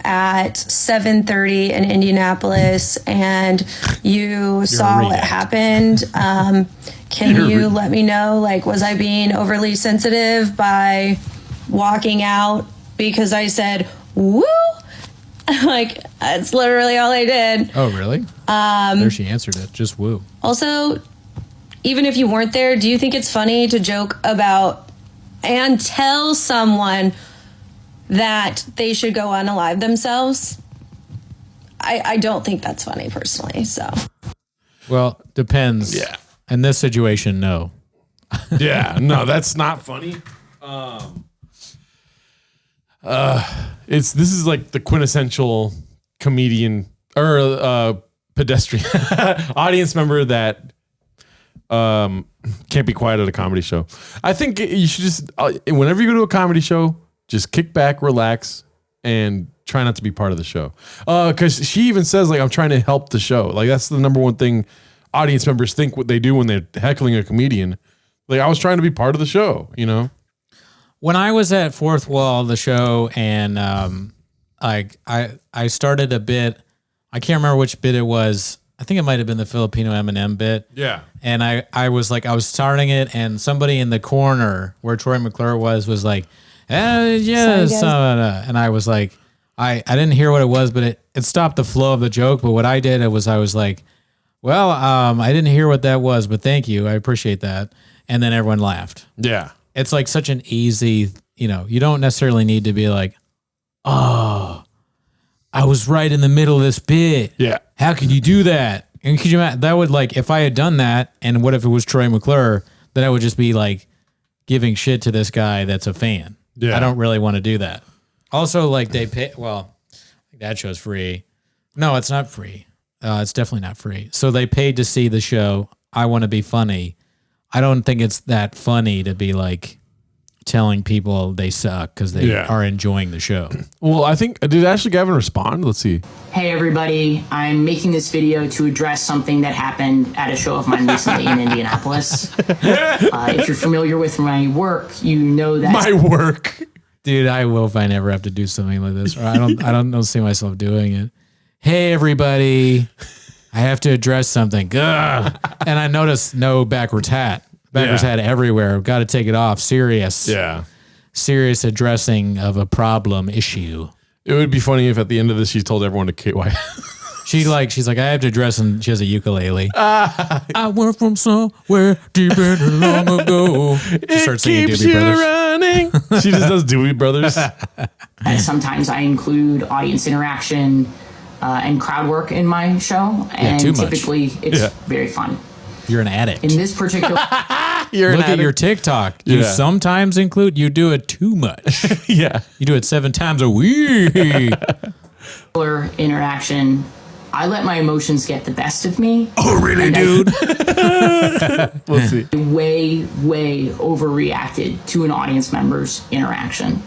at 7:30 in Indianapolis and you saw what reenact. happened, can you let me know, like, was I being overly sensitive by walking out because I said, woo? Like, that's literally all I did. Oh, really? There she answered it. Just woo. Also, even if you weren't there, do you think it's funny to joke about and tell someone that they should go unalive themselves? I don't think that's funny, personally, so. Well, depends. Yeah. In this situation, no. Yeah, no, that's not funny. This is like the quintessential comedian or pedestrian audience member that can't be quiet at a comedy show. I think you should just whenever you go to a comedy show, just kick back, relax, and try not to be part of the show. Because she even says, like, I'm trying to help the show. Like, that's the number one thing audience members think what they do when they're heckling a comedian. Like, I was trying to be part of the show, you know? When I was at Fourth Wall, the show, and I started a bit. I can't remember which bit it was. I think it might have been the Filipino M&M bit. Yeah. And I was starting it, and somebody in the corner where Troy McClure was like, yes. And I was like, I didn't hear what it was, but it stopped the flow of the joke. But what I did was I was like, well, I didn't hear what that was, but thank you. I appreciate that. And then everyone laughed. Yeah. It's like such an easy, you don't necessarily need to be like, oh, I was right in the middle of this bit. Yeah. How could you do that? And could you imagine, that would, like, if I had done that, and what if it was Troy McClure, then I would just be like giving shit to this guy that's a fan. Yeah. I don't really want to do that. Also, like, they pay, well, that show's free. No, it's not free. It's definitely not free. So they paid to see the show. I want to be funny. I don't think it's that funny to be like telling people they suck because they are enjoying the show. Well, I think, did Ashley Gavin respond? Let's see. Hey everybody, I'm making this video to address something that happened at a show of mine recently in Indianapolis. If you're familiar with my work, you know that My work. Dude, I will if I never have to do something like this. Or I don't see myself doing it. Hey everybody, I have to address something. Ugh. And I noticed no backwards hat. Backwards hat everywhere. Got to take it off. Serious. Yeah. Serious addressing of a problem issue. It would be funny if at the end of this she told everyone to KY. She's like, I have to address, and she has a ukulele. I went from somewhere deep and long ago. She starts singing Doobie Brothers. running. She just does Doobie Brothers. sometimes I include audience interaction and crowd work in my show, and too much. typically it's very fun. You're an addict. In this particular Look at your TikTok. You sometimes include, you do it too much. Yeah. You do it 7 times a week. interaction, I let my emotions get the best of me. Oh, really, dude? Let's see. Way overreacted to an audience member's interaction.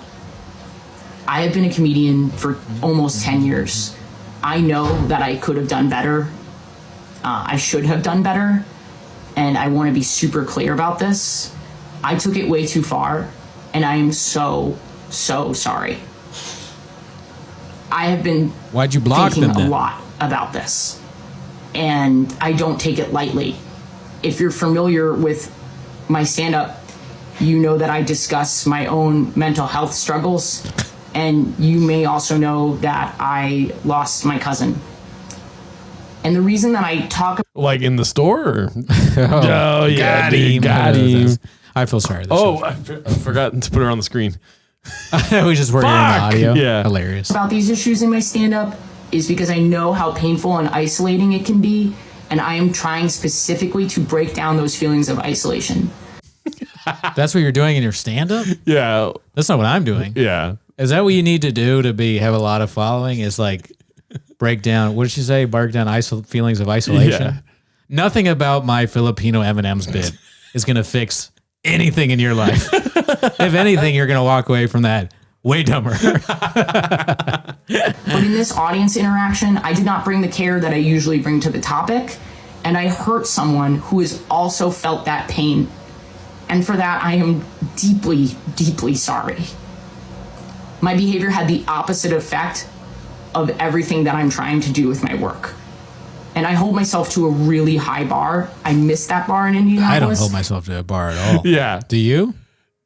I have been a comedian for almost 10 years. I know that I could have done better. I should have done better. And I want to be super clear about this. I took it way too far, and I am so sorry. I have been Why'd you block thinking them a then? lot about this, and I don't take it lightly. If you're familiar with my stand-up, you know that I discuss my own mental health struggles, and you may also know that I lost my cousin. And the reason that I talk Like in the store? Or? Oh, yeah, got dude, him. got him. I feel sorry. I forgot to put her on the screen. We just working on the audio. Yeah. Hilarious. about these issues in my stand-up is because I know how painful and isolating it can be, and I am trying specifically to break down those feelings of isolation. That's what you're doing in your stand-up? Yeah. That's not what I'm doing. Yeah. Is that what you need to do to have a lot of following? Is like break down, what did she say? Break down feelings of isolation? Yeah. Nothing about my Filipino M&M's bit is going to fix anything in your life. If anything, you're going to walk away from that way dumber. But in this audience interaction, I did not bring the care that I usually bring to the topic, and I hurt someone who has also felt that pain. And for that, I am deeply, deeply sorry. My behavior had the opposite effect of everything that I'm trying to do with my work. And I hold myself to a really high bar. I missed that bar in Indianapolis. I don't hold myself to a bar at all. Yeah. Do you?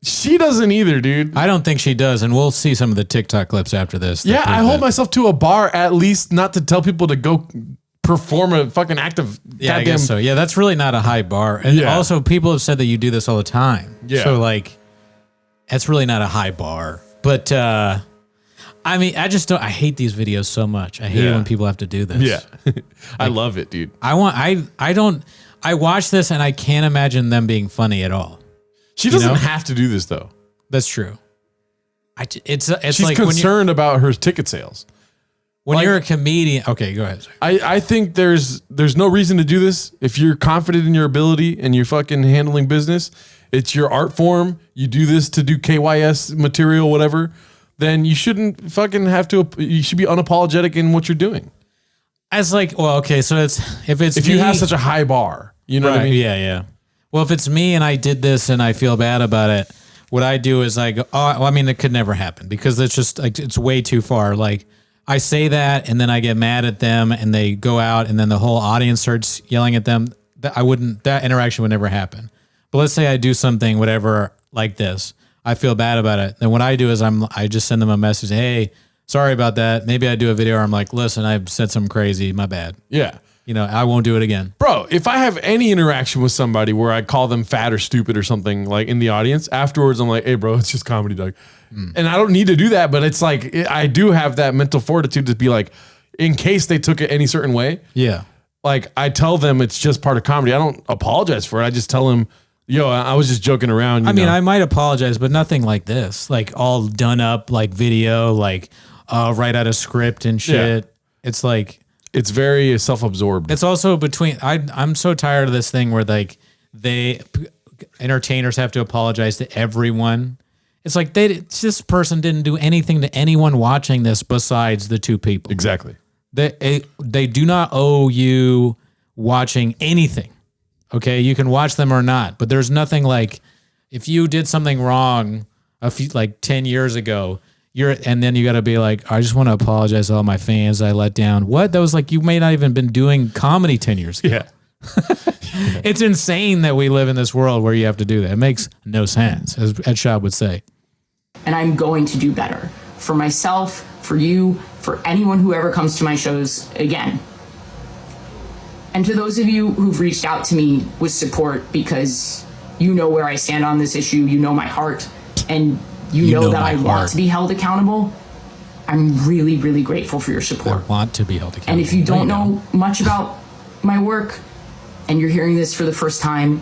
She doesn't either, dude. I don't think she does, and we'll see some of the TikTok clips after this. that Yeah, I prove hold that. myself to a bar at least not to tell people to go perform a fucking act of Yeah, I goddamn. guess so. Yeah, that's really not a high bar. And Yeah. also, people have said that you do this all the time. Yeah. So, like, that's really not a high bar. But, I mean, I just don't, I hate these videos so much. I hate Yeah. when people have to do this. Yeah. I love it, dude. I watch this and I can't imagine them being funny at all. She doesn't know? have to do this though. That's true. It's She's like concerned about her ticket sales. when like- you're a comedian. Okay, go ahead. I think there's no reason to do this. If you're confident in your ability and you're fucking handling business, it's your art form. You do this to do KYS material, whatever, then you shouldn't fucking have to, you should be unapologetic in what you're doing. As like, well, okay, so if You have such a high bar, you know what I mean? Yeah, yeah. Well, if it's me and I did this and I feel bad about it, what I do is I go, oh, well, I mean, it could never happen because it's just like, it's way too far. Like I say that and then I get mad at them and they go out and then the whole audience starts yelling at them. That interaction would never happen. But let's say I do something, whatever, like this. I feel bad about it. Then what I do is I just send them a message. Hey, sorry about that. Maybe I do a video where I'm like, listen, I've said something crazy. My bad. Yeah. You know, I won't do it again. Bro, if I have any interaction with somebody where I call them fat or stupid or something like in the audience, afterwards I'm like, hey, bro, it's just comedy, dog. And I don't need to do that, but it's like, I do have that mental fortitude to be like, in case they took it any certain way, Yeah. like I tell them it's just part of comedy. I don't apologize for it. I just tell them, yo, I was just joking around. You I mean, know? I might apologize, but nothing like this. Like all done up, like video, like right out of script and shit. Yeah. It's like, it's very self-absorbed. it's also between, I'm so tired of this thing where like entertainers have to apologize to everyone. It's like this person didn't do anything to anyone watching this besides the two people. Exactly. They do not owe you watching anything. Okay, you can watch them or not, but there's nothing like if you did something wrong a few like 10 years ago, and then you got to be like, I just want to apologize to all my fans I let down. What? That was like you may not even been doing comedy 10 years ago. Yeah. It's insane that we live in this world where you have to do that. It makes no sense, as Ed Schaub would say. And I'm going to do better for myself, for you, for anyone who ever comes to my shows again. And to those of you who've reached out to me with support because you know where I stand on this issue, you know my heart, and you know that my I heart. want to be held accountable, I'm really, really grateful for your I support. want to be held accountable. And if you don't I know much about my work and you're hearing this for the first time,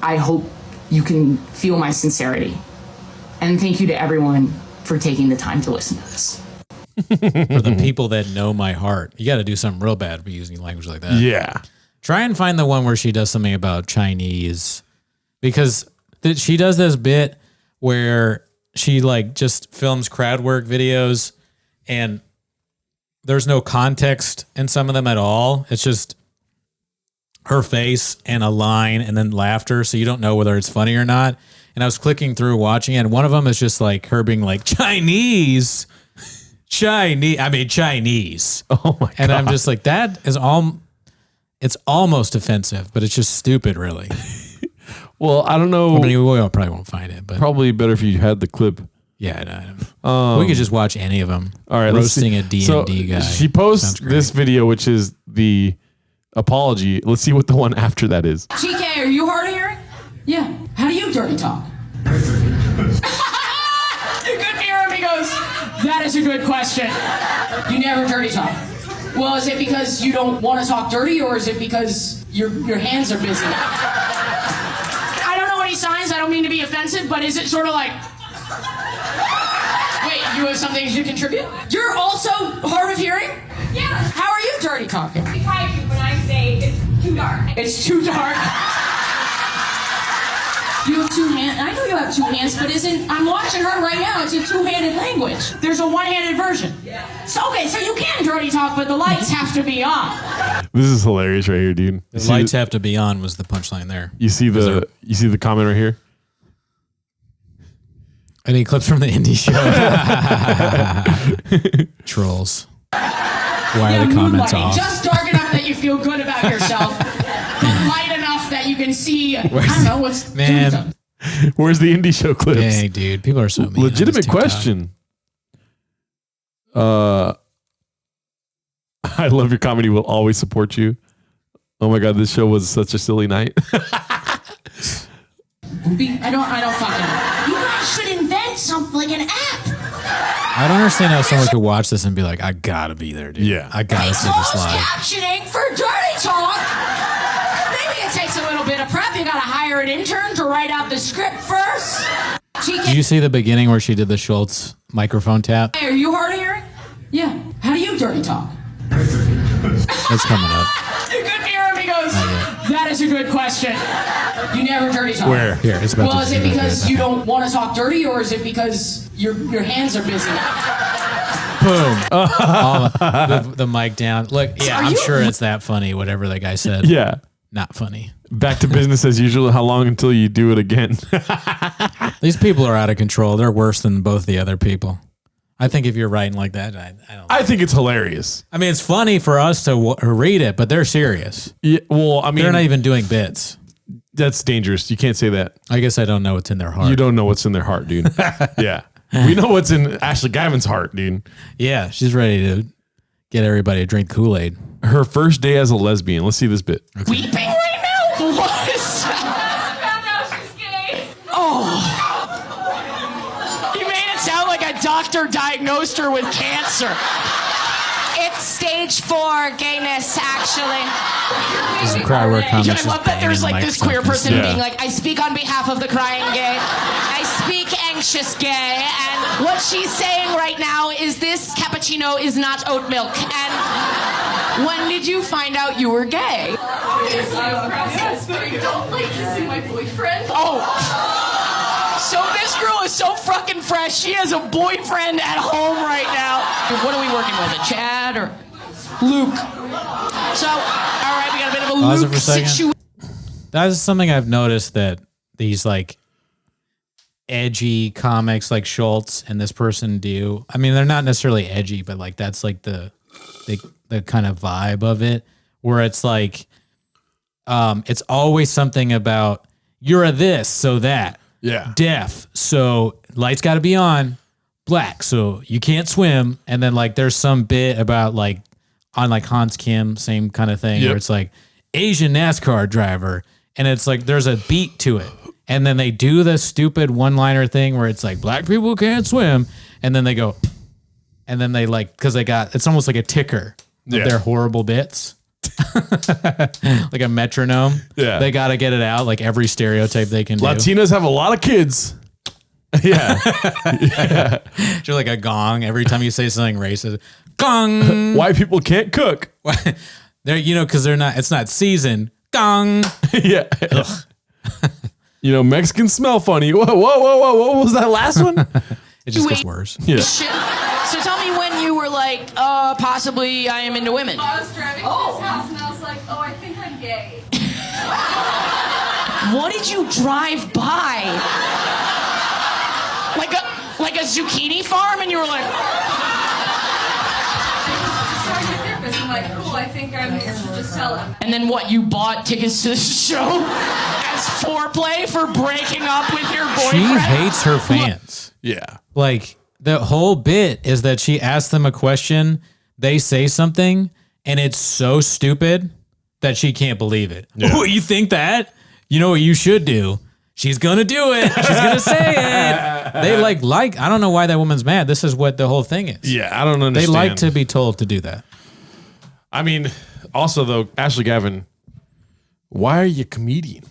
I hope you can feel my sincerity. And thank you to everyone for taking the time to listen to this. for the people that know my heart, you got to do something real bad to be using language like that. Yeah. Try and find the one where she does something about Chinese, because she does this bit where she like just films crowd work videos and there's no context in some of them at all. It's just her face and a line and then laughter. So you don't know whether it's funny or not. And I was clicking through watching it. And one of them is just like her being like Chinese. Chinese. Oh my god. And I'm just like, that is it's almost offensive, but it's just stupid, really. Well, I don't know. I mean, we probably won't find it, but Probably better if you had the clip. yeah, we could just watch any of them. All right, let's roasting see. a D&D So guy. she posts Sounds great. this video, which is the apology. Let's see what the one after that is. TK, are you hard of hearing? Yeah. How do you dirty talk? You couldn't hear him. He goes, that is a good question. You never dirty talk. Well, is it because you don't want to talk dirty, or is it because your hands are busy? I don't know any signs. I don't mean to be offensive, but is it sort of like... Wait, you have something to contribute? You're also hard of hearing? Yeah. How are you dirty talking? I hide you when I say it's too dark. It's too dark. You have two hands. I know you have two hands, but I'm watching her right now. It's a two-handed language. There's a one-handed version. Yeah. So you can dirty talk, but the lights have to be on. This is hilarious right here, dude. The lights have to be on was the punchline there. You see the comment right here? Any clips from the indie show? Trolls. Why are the comments moonlighting. off? Just dark enough that you feel good about yourself. Light enough that you can see. I don't know what's Man. Where's the indie show clips? Dang, dude. People are so mean. on Legitimate this TikTok. question. I love your comedy. Will always support you. Oh my god, this show was such a silly night. I don't fucking. You guys should invent something like an app. I don't understand how someone could watch this and be like, I gotta be there, dude. Yeah. I gotta see this Closed live. captioning for dirty talk. Maybe it takes a little bit of prep. You gotta hire an intern to write out the script first. Did you see the beginning where she did the Schultz microphone tap? Are you hard of hearing? Yeah. How do you dirty talk? That's coming up. You couldn't hear him. He goes, that is a good question. You never dirty talk. Where? Here, it's about Well, to is it because you don't want to talk dirty, or is it because your hands are busy? Boom. The mic down. Look, yeah, Are I'm you- sure it's that funny, whatever that guy said. Yeah. Not funny. Back to business as usual. How long until you do it again? These people are out of control. They're worse than both the other people. I think if you're writing like that, I don't. I think it's hilarious. I mean, it's funny for us to read it, but they're serious. Yeah, well, I mean, They're not even doing bits. that's dangerous. You can't say that. I guess I don't know what's in their heart. You don't know what's in their heart, dude. Yeah. We know what's in Ashley Gavin's heart, dude. Yeah, she's ready to get everybody to drink Kool-Aid. Her first day as a lesbian. Let's see this bit. Weeping right now? What? Found out she's gay. You made it sound like a doctor diagnosed her with cancer. It's stage 4 gayness, actually. This is crowd work comments. I just love that there's banging like the this mic queer stuff. person Yeah. being like, I speak on behalf of the crying gay. I speak anxious gay, and what she's saying right now is this cappuccino is not oat milk. And when did you find out you were gay? Yes, but I don't like to see my boyfriend. So this girl is so fucking fresh. She has a boyfriend at home right now. What are we working with? A Chad or Luke? So, all right, we got a bit of a Pause it Luke for a second. situation. That is something I've noticed that these like edgy comics like Schultz and this person do. I mean, they're not necessarily edgy, but like that's like the kind of vibe of it, where it's like it's always something about you're a this, so that. Yeah. Deaf, so lights got to be on. Black, so you can't swim. And then like there's some bit about like on like Hans Kim, same kind of thing, Yep. where it's like Asian NASCAR driver, and it's like there's a beat to it. And then they do the stupid one-liner thing where it's like black people can't swim, and then they go, and then they like because they got it's almost like a ticker of Yeah. their horrible bits. Like a metronome. Yeah. They got to get it out like every stereotype they can do. Latinos have a lot of kids. Yeah. You're like a gong every time you say something racist. Gong. White people can't cook. They're because they're not. It's not seasoned. Gong. Yeah. Mexicans smell funny. Whoa. What was that last one? It just gets Wait. worse. Yeah. Shit. So tell me when you were like, possibly I am into women. I was driving to his house and I was like, oh, I think I'm gay. What did you drive by? Like a zucchini farm, and you were like, like, cool, I think I should just tell him. And then what, you bought tickets to the show as foreplay for breaking up with your boyfriend? She hates her fans. Yeah. Like, the whole bit is that she asks them a question, they say something, and it's so stupid that she can't believe it. Yeah. Oh, you think that? You know what you should do? She's going to do it. She's going to say it. They like, I don't know why that woman's mad. This is what the whole thing is. Yeah, I don't understand. They like to be told to do that. I mean, also though, Ashley Gavin, why are you a comedian?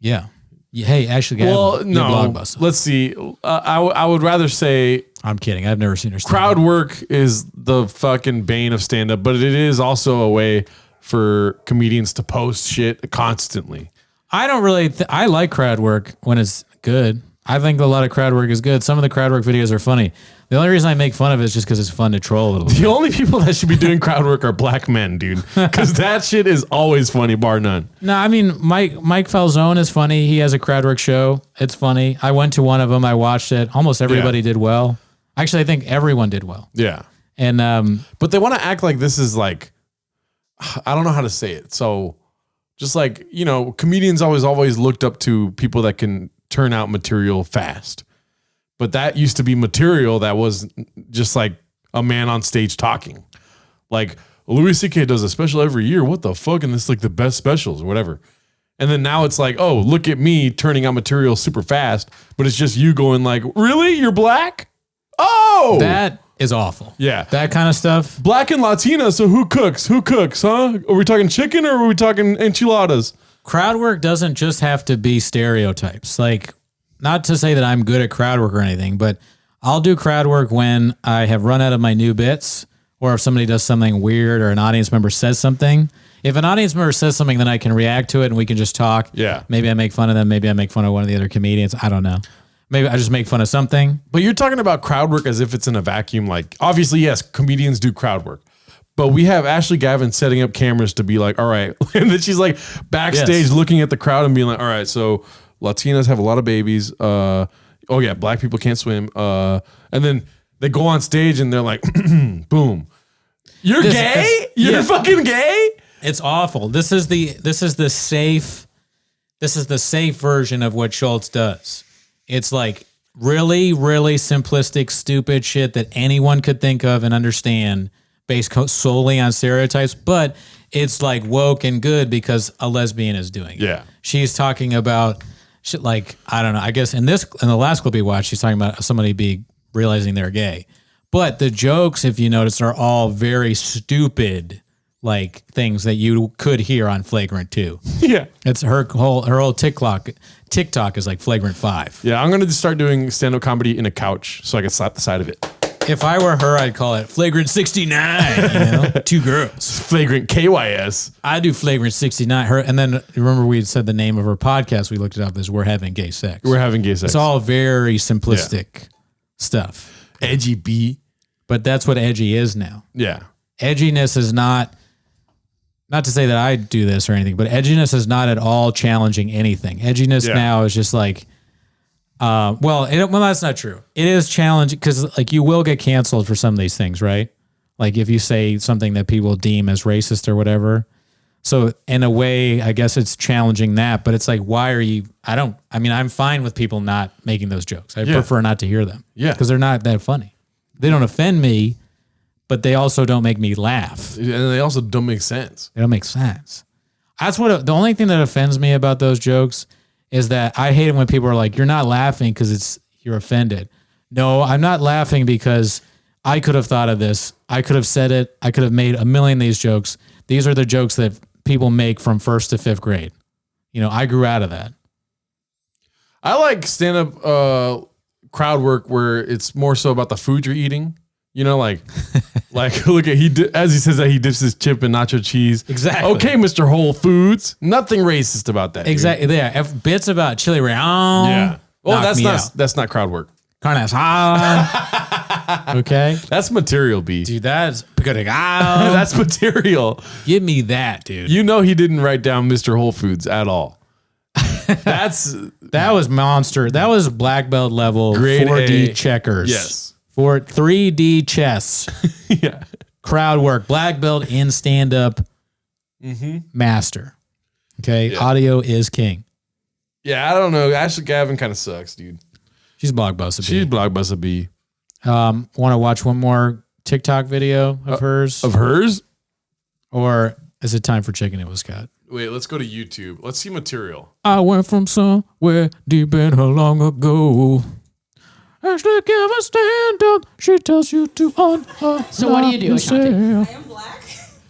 Yeah. Hey, Ashley Gavin. Well, no. Blockbuster. Let's see. I would rather say I'm kidding. I've never seen her stand crowd up. work is the fucking bane of stand-up, but it is also a way for comedians to post shit constantly. I don't really. I like crowd work when it's good. I think a lot of crowd work is good. Some of the crowd work videos are funny. The only reason I make fun of it is just because it's fun to troll a little bit. The only people that should be doing crowd work are black men, dude. Because that shit is always funny, bar none. No, I mean, Mike Falzone is funny. He has a crowd work show. It's funny. I went to one of them. I watched it. Almost everybody did well. Actually, I think everyone did well. Yeah. And but they want to act like this is like, I don't know how to say it. So just like, you know, comedians always looked up to people that can turn out material fast. But that used to be material that was just like a man on stage talking. Like Louis C.K. does a special every year. What the fuck? And this is like the best specials or whatever. And then now it's like, oh, look at me turning out material super fast. But it's just you going like, really? You're black? Oh, that is awful. Yeah. That kind of stuff. Black and Latina. So who cooks? Who cooks, huh? Are we talking chicken or are we talking enchiladas? Crowd work doesn't just have to be stereotypes. Like, not to say that I'm good at crowd work or anything, but I'll do crowd work when I have run out of my new bits or if somebody does something weird or an audience member says something. If an audience member says something, then I can react to it and we can just talk. Yeah. Maybe I make fun of them. Maybe I make fun of one of the other comedians. I don't know. Maybe I just make fun of something. But you're talking about crowd work as if it's in a vacuum. Like, obviously, yes, comedians do crowd work. But we have Ashley Gavin setting up cameras to be like, all right. And then she's like backstage looking at the crowd and being like, all right, so Latinas have a lot of babies. Oh, yeah, black people can't swim. And then they go on stage and they're like, boom. You're gay? You're fucking gay? It's awful. This is the safe version of what Schultz does. It's like really, really simplistic, stupid shit that anyone could think of and understand based solely on stereotypes, but it's like woke and good because a lesbian is doing it. Yeah. She's talking about shit like, I don't know, I guess in the last clip we watched, she's talking about somebody realizing they're gay. But the jokes, if you notice, are all very stupid, like things that you could hear on Flagrant 2. Yeah. It's her whole TikTok is like Flagrant 5. Yeah, I'm going to start doing stand-up comedy in a couch so I can slap the side of it. If I were her, I'd call it Flagrant 69, you know? 2 girls. Flagrant KYS. I do Flagrant 69. Her, and then remember we said the name of her podcast, we looked it up, is We're Having Gay Sex. We're having gay sex. It's all very simplistic stuff. Edgy B. But that's what edgy is now. Yeah. Edginess is not to say that I do this or anything, but edginess is not at all challenging anything. Edginess now is just like, well, that's not true. It is challenging because like you will get canceled for some of these things, right? Like if you say something that people deem as racist or whatever. So in a way, I guess it's challenging that, but it's like, why are you, I'm fine with people not making those jokes. I prefer not to hear them. Yeah. Because they're not that funny. They don't offend me, but they also don't make me laugh. And they also don't make sense. They don't make sense. That's what the only thing that offends me about those jokes is that I hate it when people are like, you're not laughing because you're offended. No, I'm not laughing because I could have thought of this. I could have said it. I could have made a million of these jokes. These are the jokes that people make from 1st to 5th grade. You know, I grew out of that. I like stand-up crowd work where it's more so about the food you're eating. You know, like look at as he says that he dips his chip in nacho cheese. Exactly. Okay, Mr. Whole Foods. Nothing racist about that. Exactly. Dude. Yeah. If bits about chili round. Yeah. Well, that's not crowd work. Carne asada. Okay. That's material, B. Dude, that's that's material. Give me that, dude. You know he didn't write down Mr. Whole Foods at all. That was monster. That was black belt level Grade 4D A. checkers. Yes. For 3D chess. Yeah. crowd work, black belt in stand up master. Okay. Yeah. Audio is king. Yeah, I don't know. Ashley Gavin kind of sucks, dude. She's Blockbuster. She's Blockbuster B. Want to watch one more TikTok video of hers? Of hers? Or is it time for Chicken It Was Scott? Wait, let's go to YouTube. Let's see material. I went from somewhere deep in her long ago. Ashley Gavin stand up. She tells you to So what do you do, Ashanti? I am black.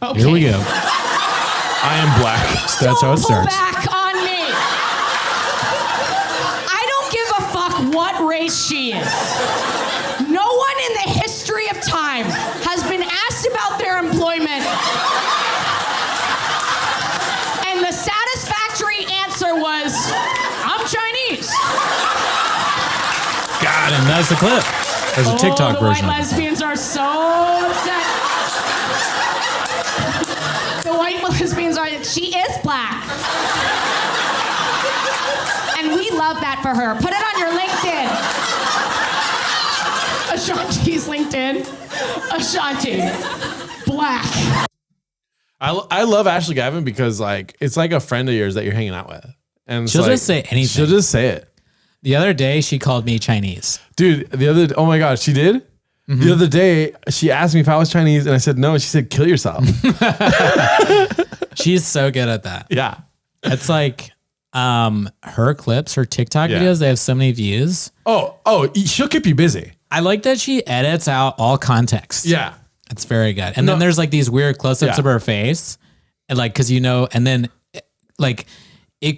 Okay. Here we go. I am black. That's how it Pull starts. back on me. I don't give a fuck what race she is. No one in the history of time has been asked about their employment. And the satisfactory answer was, I'm Chinese. Got him. That's the clip. There's a TikTok the version. white of it. lesbians are so upset. The white lesbians are, she is black. And we love that for her. Put it on your LinkedIn. Ashanti's LinkedIn. Ashanti. Black. I love Ashley Gavin because like it's like a friend of yours that you're hanging out with. And it's She'll like, just say anything. She'll just say it. The other day, she called me Chinese. Dude, oh my God, she did? The other day, she asked me if I was Chinese and I said no. And she said, kill yourself. She's so good at that. Yeah. It's like her clips, her TikTok Yeah. videos, they have so many views. Oh, she'll keep you busy. I like that she edits out all context. Yeah. It's very good. And then there's like these weird close-ups Yeah. of her face. And like, cause and then like,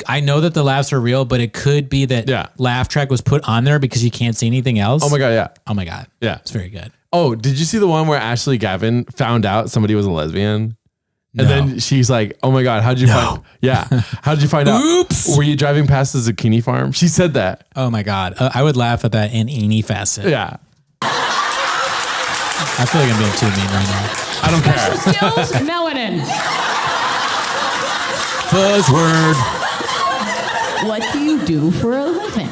I know that the laughs are real, but it could be that laugh track was put on there because you can't see anything else. Oh my God, yeah. Oh my God. Yeah. It's very good. Oh, did you see the one where Ashley Gavin found out somebody was a lesbian? And then she's like, oh my God, how'd you find how'd you find out? Oops. Were you driving past the zucchini farm? She said that. Oh my God. I would laugh at that in any facet. Yeah. I feel like I'm being too mean right now. I don't care. Skills, melanin. Buzzword. What do you do for a living?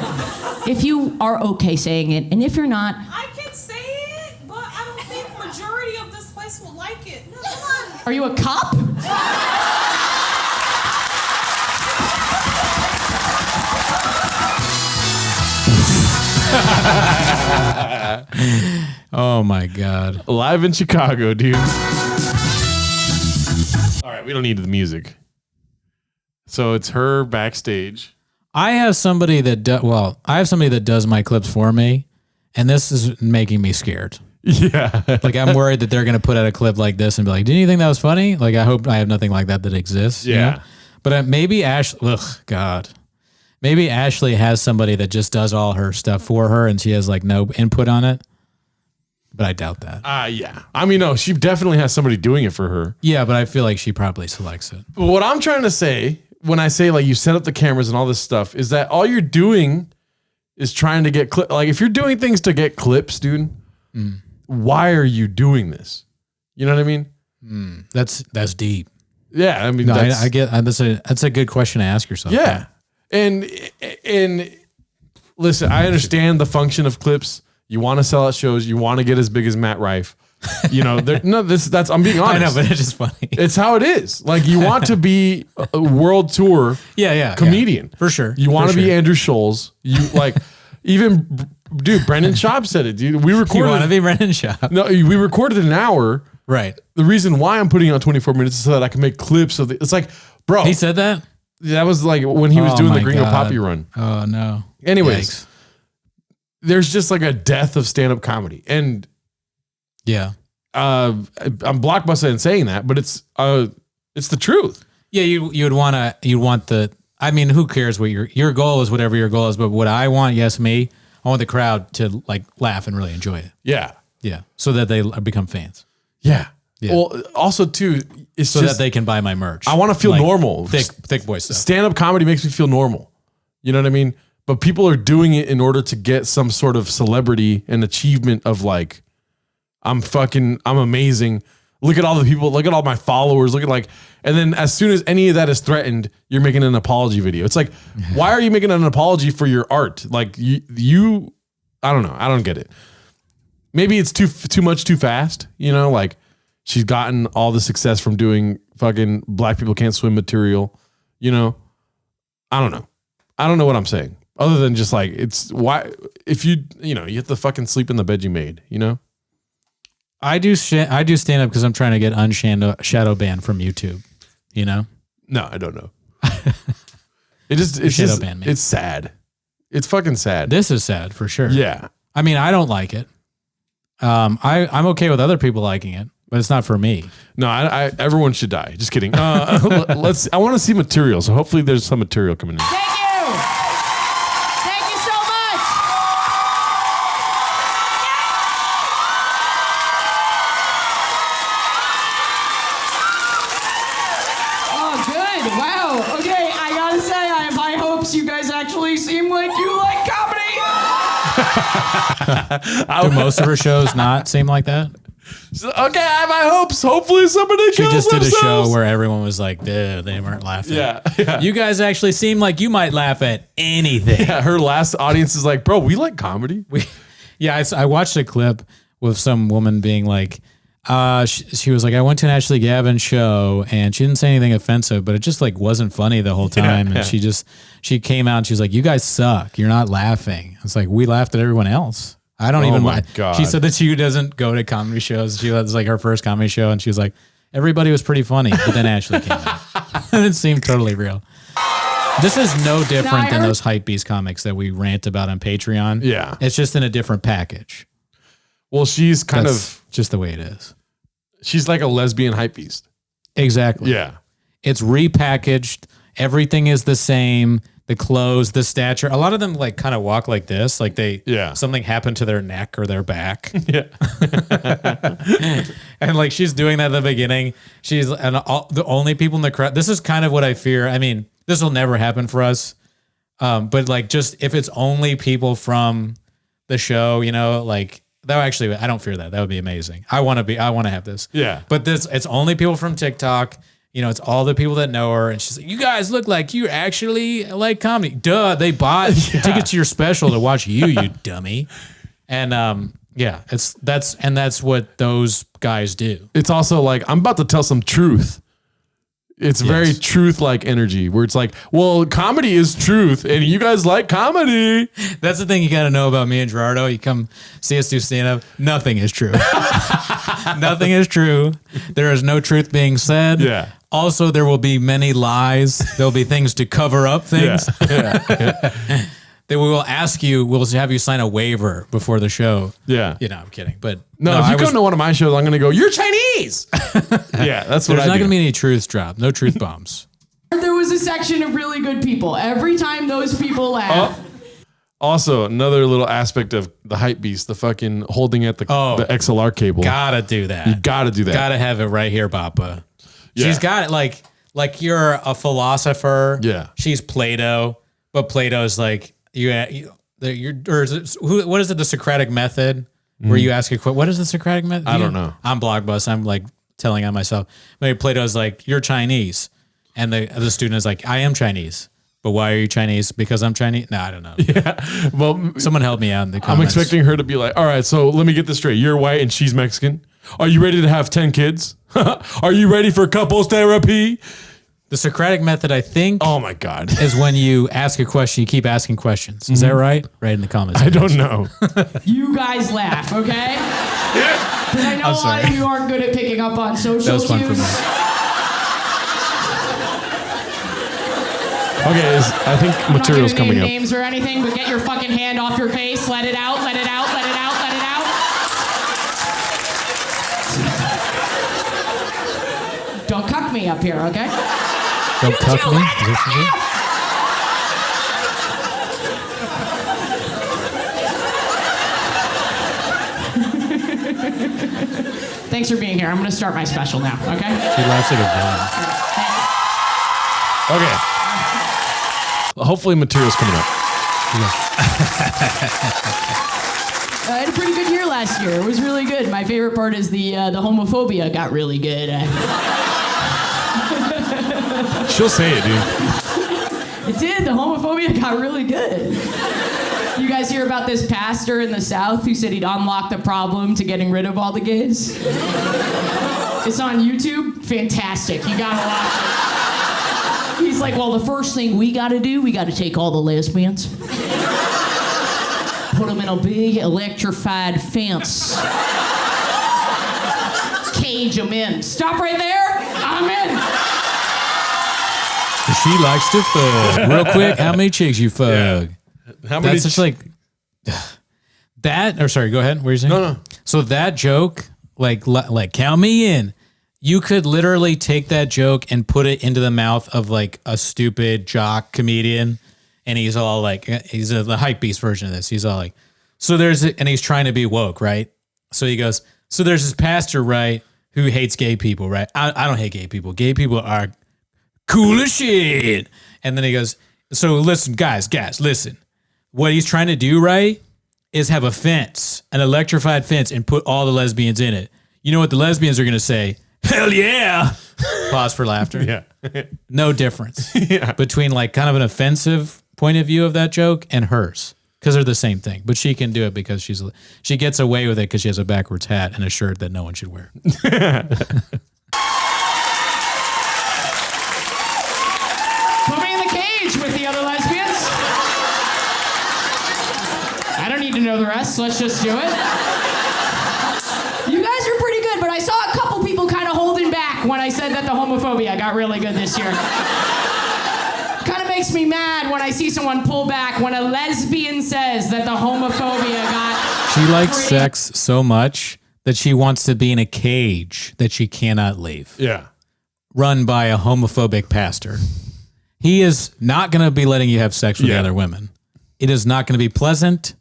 If you are okay saying it, and if you're not, I can say it, but I don't think majority of this place will like it. No, come on. are you a cop? Oh my God. Live in Chicago, dude. All right, we don't need the music. So it's her backstage. I have somebody that does my clips for me, and this is making me scared. Yeah. Like I'm worried that they're gonna put out a clip like this and be like, "Didn't you think that was funny?" Like I hope I have nothing like that exists. you Yeah. know? But maybe maybe Ashley has somebody that just does all her stuff for her, and she has like no input on it. But I doubt that. Yeah. I mean, no, she definitely has somebody doing it for her. Yeah, but I feel like she probably selects it. But what I'm trying to say when I say like you set up the cameras and all this stuff is that all you're doing is trying to get clip. Like if you're doing things to get clips, dude, why are you doing this? You know what I mean? That's deep. Yeah. I mean, No, that's, I get that's a good question to ask yourself. yeah. And listen, I understand the function of clips. You want to sell out shows. You want to get as big as Matt Rife. You know, that's I'm being honest. I know, but it's just funny. It's how it is. Like you want to be a world tour comedian. For sure. You want For to be sure. Andrew Scholes. You like even dude, Brendan Schaub said it, dude. We You recorded want to be Brendan Schaub. No, we recorded an hour. Right. The reason why I'm putting on 24 minutes is so that I can make clips of it's like, bro. He said that? That was like when he was Oh doing the my Gringo God. Poppy run. Oh no. Anyways, Yikes. there's just like a death of stand-up comedy. And Yeah. I'm blockbuster in saying that, but it's the truth. Yeah, you'd want the, I mean, who cares what your goal is, whatever your goal is, but what I want, I want the crowd to like laugh and really enjoy it. Yeah. Yeah. So that they become fans. Yeah. Yeah. Well, also too, it's So just that they can buy my merch. I want to feel Like, normal. Thick boy stuff. Stand-up comedy makes me feel normal. You know what I mean? But people are doing it in order to get some sort of celebrity and achievement of like, I'm amazing. Look at all the people, look at all my followers, look at like, and then as soon as any of that is threatened, you're making an apology video. It's like, why are you making an apology for your art? Like you I don't know. I don't get it. Maybe it's too much too fast, you know, like She's gotten all the success from doing fucking Black People Can't Swim material. You know, I don't know. I don't know what I'm saying. Other than just like, it's why, if you have to fucking sleep in the bed you made, you know? I do stand up because I'm trying to get shadow banned from YouTube, you know? No, I don't know. It's sad. It's fucking sad. This is sad for sure. Yeah. I mean, I don't like it. I'm okay with other people liking it, but it's not for me. No, everyone should die. Just kidding. I want to see material, so hopefully there's some material coming in. Thank you. Thank you so much. Oh, good. Wow. Okay, I gotta say, I have high hopes. You guys actually seem like you like comedy. Do most of her shows not seem like that? Okay, I have my hopes. Hopefully somebody She kills just did a themselves. show where everyone was like, duh, they weren't laughing. Yeah. You guys actually seem like you might laugh at anything. Yeah, her last audience is like, bro, we like comedy. I watched a clip with some woman being like, she was like, I went to an Ashley Gavin show and she didn't say anything offensive, but it just like wasn't funny the whole time. And she came out and she was like, you guys suck. You're not laughing. It's like, we laughed at everyone else. I don't even. My God. She said that she doesn't go to comedy shows. She was like her first comedy show, and she was like, everybody was pretty funny, but then Ashley came out, and it seemed totally real. This is no different than those hypebeast comics that we rant about on Patreon. Yeah, it's just in a different package. Well, she's kind of just the way it is. She's like a lesbian hypebeast. Exactly. Yeah, it's repackaged. Everything is the same. The clothes, the stature. A lot of them like kind of walk like this, like something happened to their neck or their back. Yeah. And like she's doing that at the beginning. The only people in the crowd. This is kind of what I fear. I mean, this will never happen for us. But like just if it's only people from the show, you know, like that actually, I don't fear that. That would be amazing. I want to have this. Yeah. But it's only people from TikTok. You know, it's all the people that know her, and she's like, "You guys look like you actually like comedy." Duh, they bought tickets to your special to watch you, you dummy. And that's what those guys do. It's also like, I'm about to tell some truth. It's very truth-like energy where it's like, well, comedy is truth, and you guys like comedy. That's the thing you got to know about me and Gerardo. You come see us do stand-up. Nothing is true. Nothing is true. There is no truth being said. Yeah. Also, there will be many lies. There'll be things to cover up things. Yeah. That we will ask you, we'll have you sign a waiver before the show. Yeah. You know, I'm kidding. But no, if you come to one of my shows, I'm going to go, you're Chinese. Yeah, that's what There's I not do. going to be any truth drop. No truth bombs. There was a section of really good people. Every time those people laugh. Also, another little aspect of the hype beast, the fucking holding at the XLR cable. Gotta do that. You gotta do that. Gotta have it right here, Papa. Yeah. She's got it like you're a philosopher. Yeah. She's Plato, but Plato's like what is it? The Socratic method, where you ask a question. What is the Socratic method? I don't know. I'm Blogbus. I'm like telling on myself. Maybe Plato's like, you're Chinese, and the student is like, I am Chinese. But why are you Chinese? Because I'm Chinese? No, I don't know. Yeah. Well, someone help me out in the comments. I'm expecting her to be like, all right, so let me get this straight. You're white and she's Mexican. Are you ready to have 10 kids? Are you ready for couples therapy? The Socratic method, I think. Oh my God. Is when you ask a question, you keep asking questions. Is that right? Right in the comments. I don't know. You guys laugh, okay? Because I know a lot of you aren't good at picking up on social That was fun cues. for me. Okay, I think material's coming up. Names or anything, but get your fucking hand off your face. Let it out. Let it out. Let it out. Let it out. Don't cuck me up here, okay? Don't cuck me. Is this it? Thanks for being here. I'm going to start my special now, okay? She laughs like a villain. Okay. Hopefully material's coming up. I had a pretty good year last year. It was really good. My favorite part is the homophobia got really good. She'll say it, dude. It did. The homophobia got really good. You guys hear about this pastor in the South who said he'd unlock the problem to getting rid of all the gays? It's on YouTube. Fantastic. You gotta watch it. He's like, well, the first thing we gotta do, we gotta take all the lesbians, put them in a big electrified fence, cage them in. Stop right there. I'm in. She likes to fuck. Real quick, how many chicks you fuck? Yeah. How many? That's just like that. Or sorry, go ahead. What are you saying? No. So that joke, like count me in. You could literally take that joke and put it into the mouth of like a stupid jock comedian, and he's all like, he's the hype beast version of this. He's all like, and he's trying to be woke, right? So he goes, so there's this pastor, right, who hates gay people, right? I don't hate gay people. Gay people are cool as shit. And then he goes, so listen, guys, listen. What he's trying to do, right, is have a fence, an electrified fence, and put all the lesbians in it. You know what the lesbians are going to say? Hell yeah. Pause for laughter. Yeah. No difference between like kind of an offensive point of view of that joke and hers, because they're the same thing. But she can do it because she gets away with it because she has a backwards hat and a shirt that no one should wear. Put me in the cage with the other lesbians. I don't need to know the rest. Let's just do it. You guys are pretty good, but I saw a couple people kind of holding back when I said that the homophobia got really good this year. Kind of makes me mad when I see someone pull back when a lesbian says that the homophobia got. She likes sex so much that she wants to be in a cage that she cannot leave. Yeah. Run by a homophobic pastor. He is not going to be letting you have sex with the other women. It is not going to be pleasant.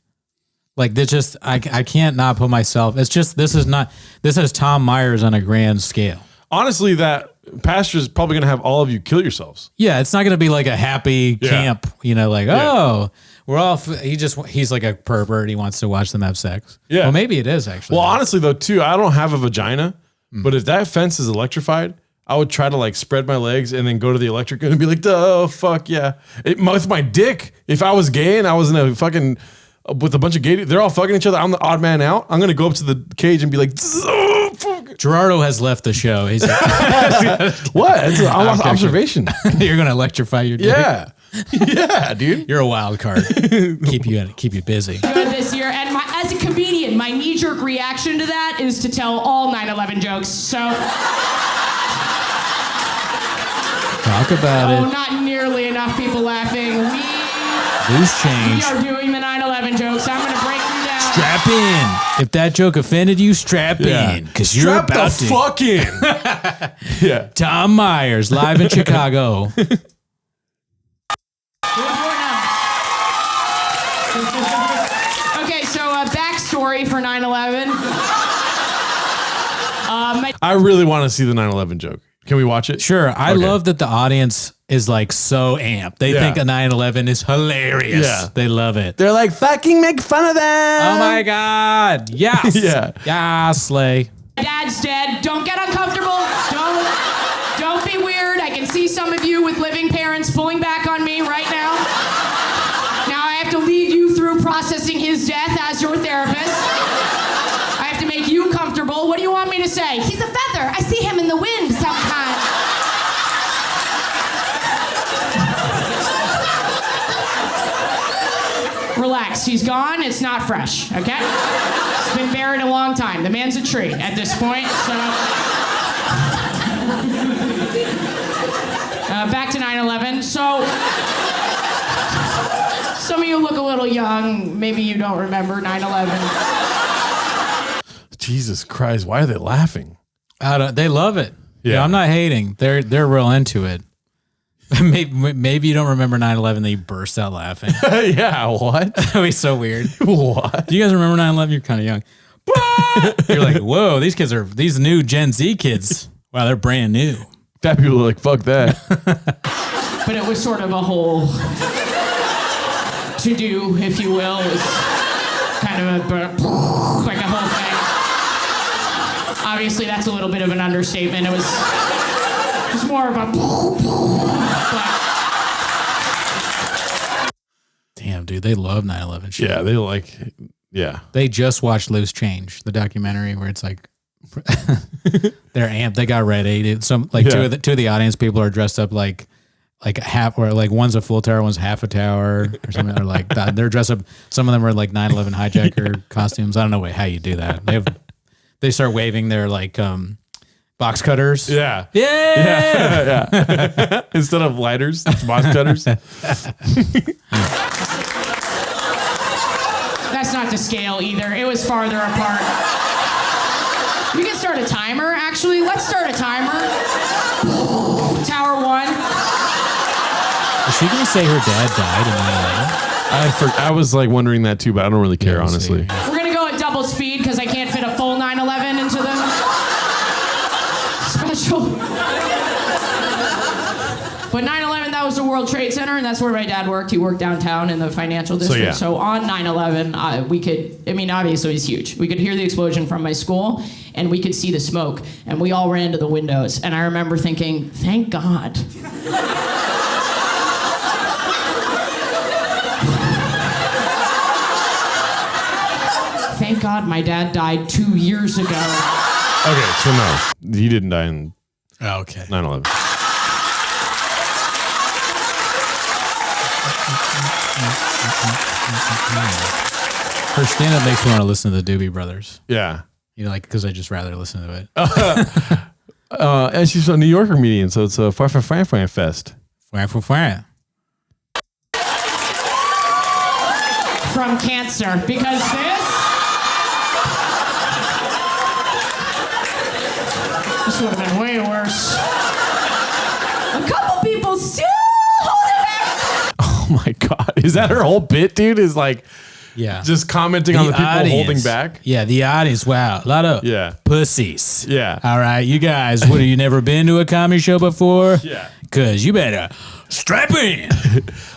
Like, this just, I can't not put myself, it's just, this is Tom Myers on a grand scale. Honestly, that pastor is probably going to have all of you kill yourselves. Yeah, it's not going to be like a happy camp, like, oh, we're all, he's like a pervert. He wants to watch them have sex. Yeah. Well, maybe it is actually. Well, honestly, though, too, I don't have a vagina, but if that fence is electrified, I would try to like spread my legs and then go to the electric and be like, oh, fuck yeah. With my dick, if I was gay and I was in a fucking, with a bunch of gay, they're all fucking each other. I'm the odd man out. I'm going to go up to the cage and be like, oh, fuck. Gerardo has left the show. He's like, what? It's an observation. You're going to electrify your dick. Yeah. Yeah, dude. You're a wild card. keep you busy. Good this year, and as a comedian, my knee-jerk reaction to that is to tell all 9/11 jokes. So talk about it. Not nearly enough people laughing. Loose change. We are doing the 9/11 jokes. I'm going to break them down. Strap in. If that joke offended you, strap in, because you're Strap about the to. fuck in. Yeah. Tom Myers live in Chicago. Okay, so backstory for 9/11. I really want to see the 9/11 joke. Can we watch it? Sure. I love that the audience is like so amped. They think a 9/11 is hilarious. Yeah. They love it. They're like, fucking make fun of them. Oh my God. Yes. Yeah. Yeah, Slay. Dad's dead. Don't get uncomfortable. Don't be weird. I can see some of you with living parents pulling back on me right now. Now I have to lead you through processing his death as your therapist. I have to make you comfortable. What do you want me to say? He's a feather. I see him in the wind sometimes. Relax. He's gone. It's not fresh, okay? It's been buried a long time. The man's a tree at this point, so... back to 9/11. So... Some of you look a little young. Maybe you don't remember 9/11. Jesus Christ. Why are they laughing? They love it. Yeah. I'm not hating. They're real into it. Maybe you don't remember 9/11, then you burst out laughing. Yeah, what? That'd be so weird. What? Do you guys remember 9/11? You're kind of young. You're like, whoa, these new Gen Z kids. Wow, they're brand new. Fat people are like, fuck that. But it was sort of a whole to-do, if you will. It was kind of like a whole thing. Obviously, that's a little bit of an understatement. It was more of a... Damn, dude, they love 9/11 shit. Yeah, they like, yeah. They just watched Loose Change, the documentary where it's like They're amped. They got ready. Some like two of the audience people are dressed up like half, or like one's a full tower, one's half a tower or something. Or like that. They're dressed up. Some of them are like 9/11 hijacker costumes. I don't know how you do that. They start waving their like box cutters. Yeah. Yeah. Instead of lighters, it's box cutters. That's not to scale either. It was farther apart. We can start a timer, actually. Let's start a timer. Tower 1. Is she gonna say her dad died in 9/11? I was like wondering that too, but I don't really care, honestly. We're gonna go at double speed because I can't fit a full 9/11 into the special. But 9/11, that was the World Trade Center, and that's where my dad worked. He worked downtown in the financial district. So on 9/11, obviously it was huge. We could hear the explosion from my school, and we could see the smoke, and we all ran to the windows. And I remember thinking, thank God. Thank God my dad died 2 years ago. Okay, so no, he didn't die in Okay. 9/11. Her stand-up makes me want to listen to the Doobie Brothers. Yeah. You know, like, because I just rather listen to it. And she's a New Yorker comedian, so it's a Far Fest. From cancer, because this would have been way worse. A couple people still holding back. Oh my God. Is that her whole bit, dude? Is like just commenting on the people holding back? Yeah, the audience. Wow. A lot of pussies. Yeah. All right, you guys, what, have you never been to a comedy show before? Yeah. Because you better strap in.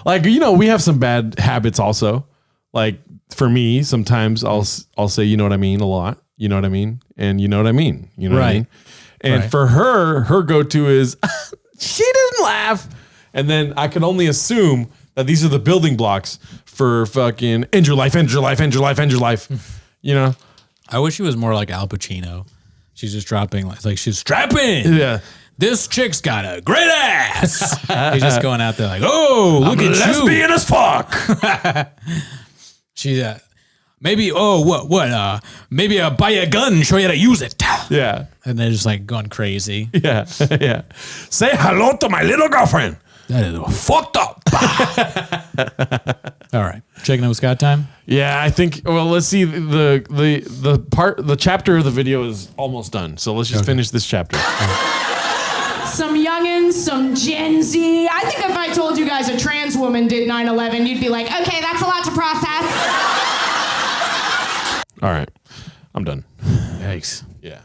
Like, you know, we have some bad habits also. Like, for me, sometimes I'll say, you know what I mean, a lot. You know what I mean? And you know what I mean? You know what I mean? And for her go-to is, she doesn't laugh. And then I can only assume that these are the building blocks for fucking end your life. You know? I wish she was more like Al Pacino. She's just dropping, like she's strapping. Yeah. This chick's got a great ass. He's just going out there like, oh, look at you. Lesbian as fuck. She, maybe, maybe I'll buy a gun and show you how to use it. Yeah. And they're just like going crazy. Yeah. Yeah. Say hello to my little girlfriend. That is fucked up. All right. Checking in with Scott time? Yeah, I think, well, let's see. The chapter of the video is almost done. So let's just finish this chapter. Some youngins, some Gen Z. I think if I told you guys a trans woman did 9/11, you'd be like, okay, that's a lot to process. All right. I'm done. Yikes. Yeah.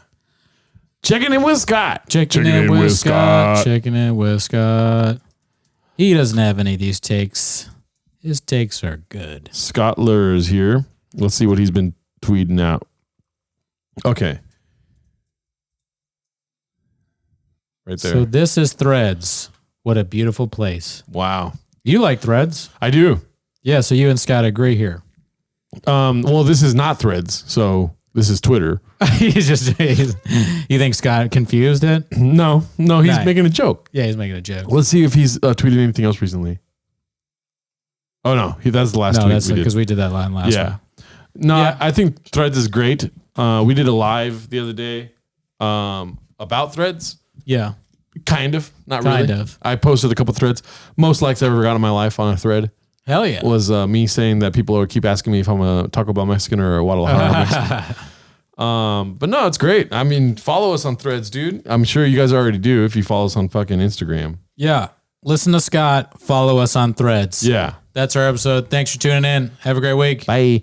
Checking in with Scott. Checking in with Scott. Checking in with Scott. He doesn't have any of these takes. His takes are good. Scott Lur is here. Let's see what he's been tweeting out. Okay. Right there. So this is Threads. What a beautiful place. Wow. You like Threads? I do. Yeah, so you and Scott agree here. Well, this is not Threads, so this is Twitter. You think Scott confused it? No, he's making a joke. Yeah, he's making a joke. Let's see if he's tweeted anything else recently. Oh no, that's the last tweet. No, that's because we did that line last yeah. one. No, yeah. I think Threads is great. We did a live the other day about Threads. Yeah. Kind of. Not really. Kind of. I posted a couple threads. Most likes I ever got in my life on a thread. Hell yeah. Was me saying that people keep asking me if I'm a Taco Bell Mexican or a Guadalajara Mexican. But no, it's great. I mean, follow us on Threads, dude. I'm sure you guys already do if you follow us on fucking Instagram. Yeah. Listen to Scott. Follow us on Threads. Yeah. That's our episode. Thanks for tuning in. Have a great week. Bye.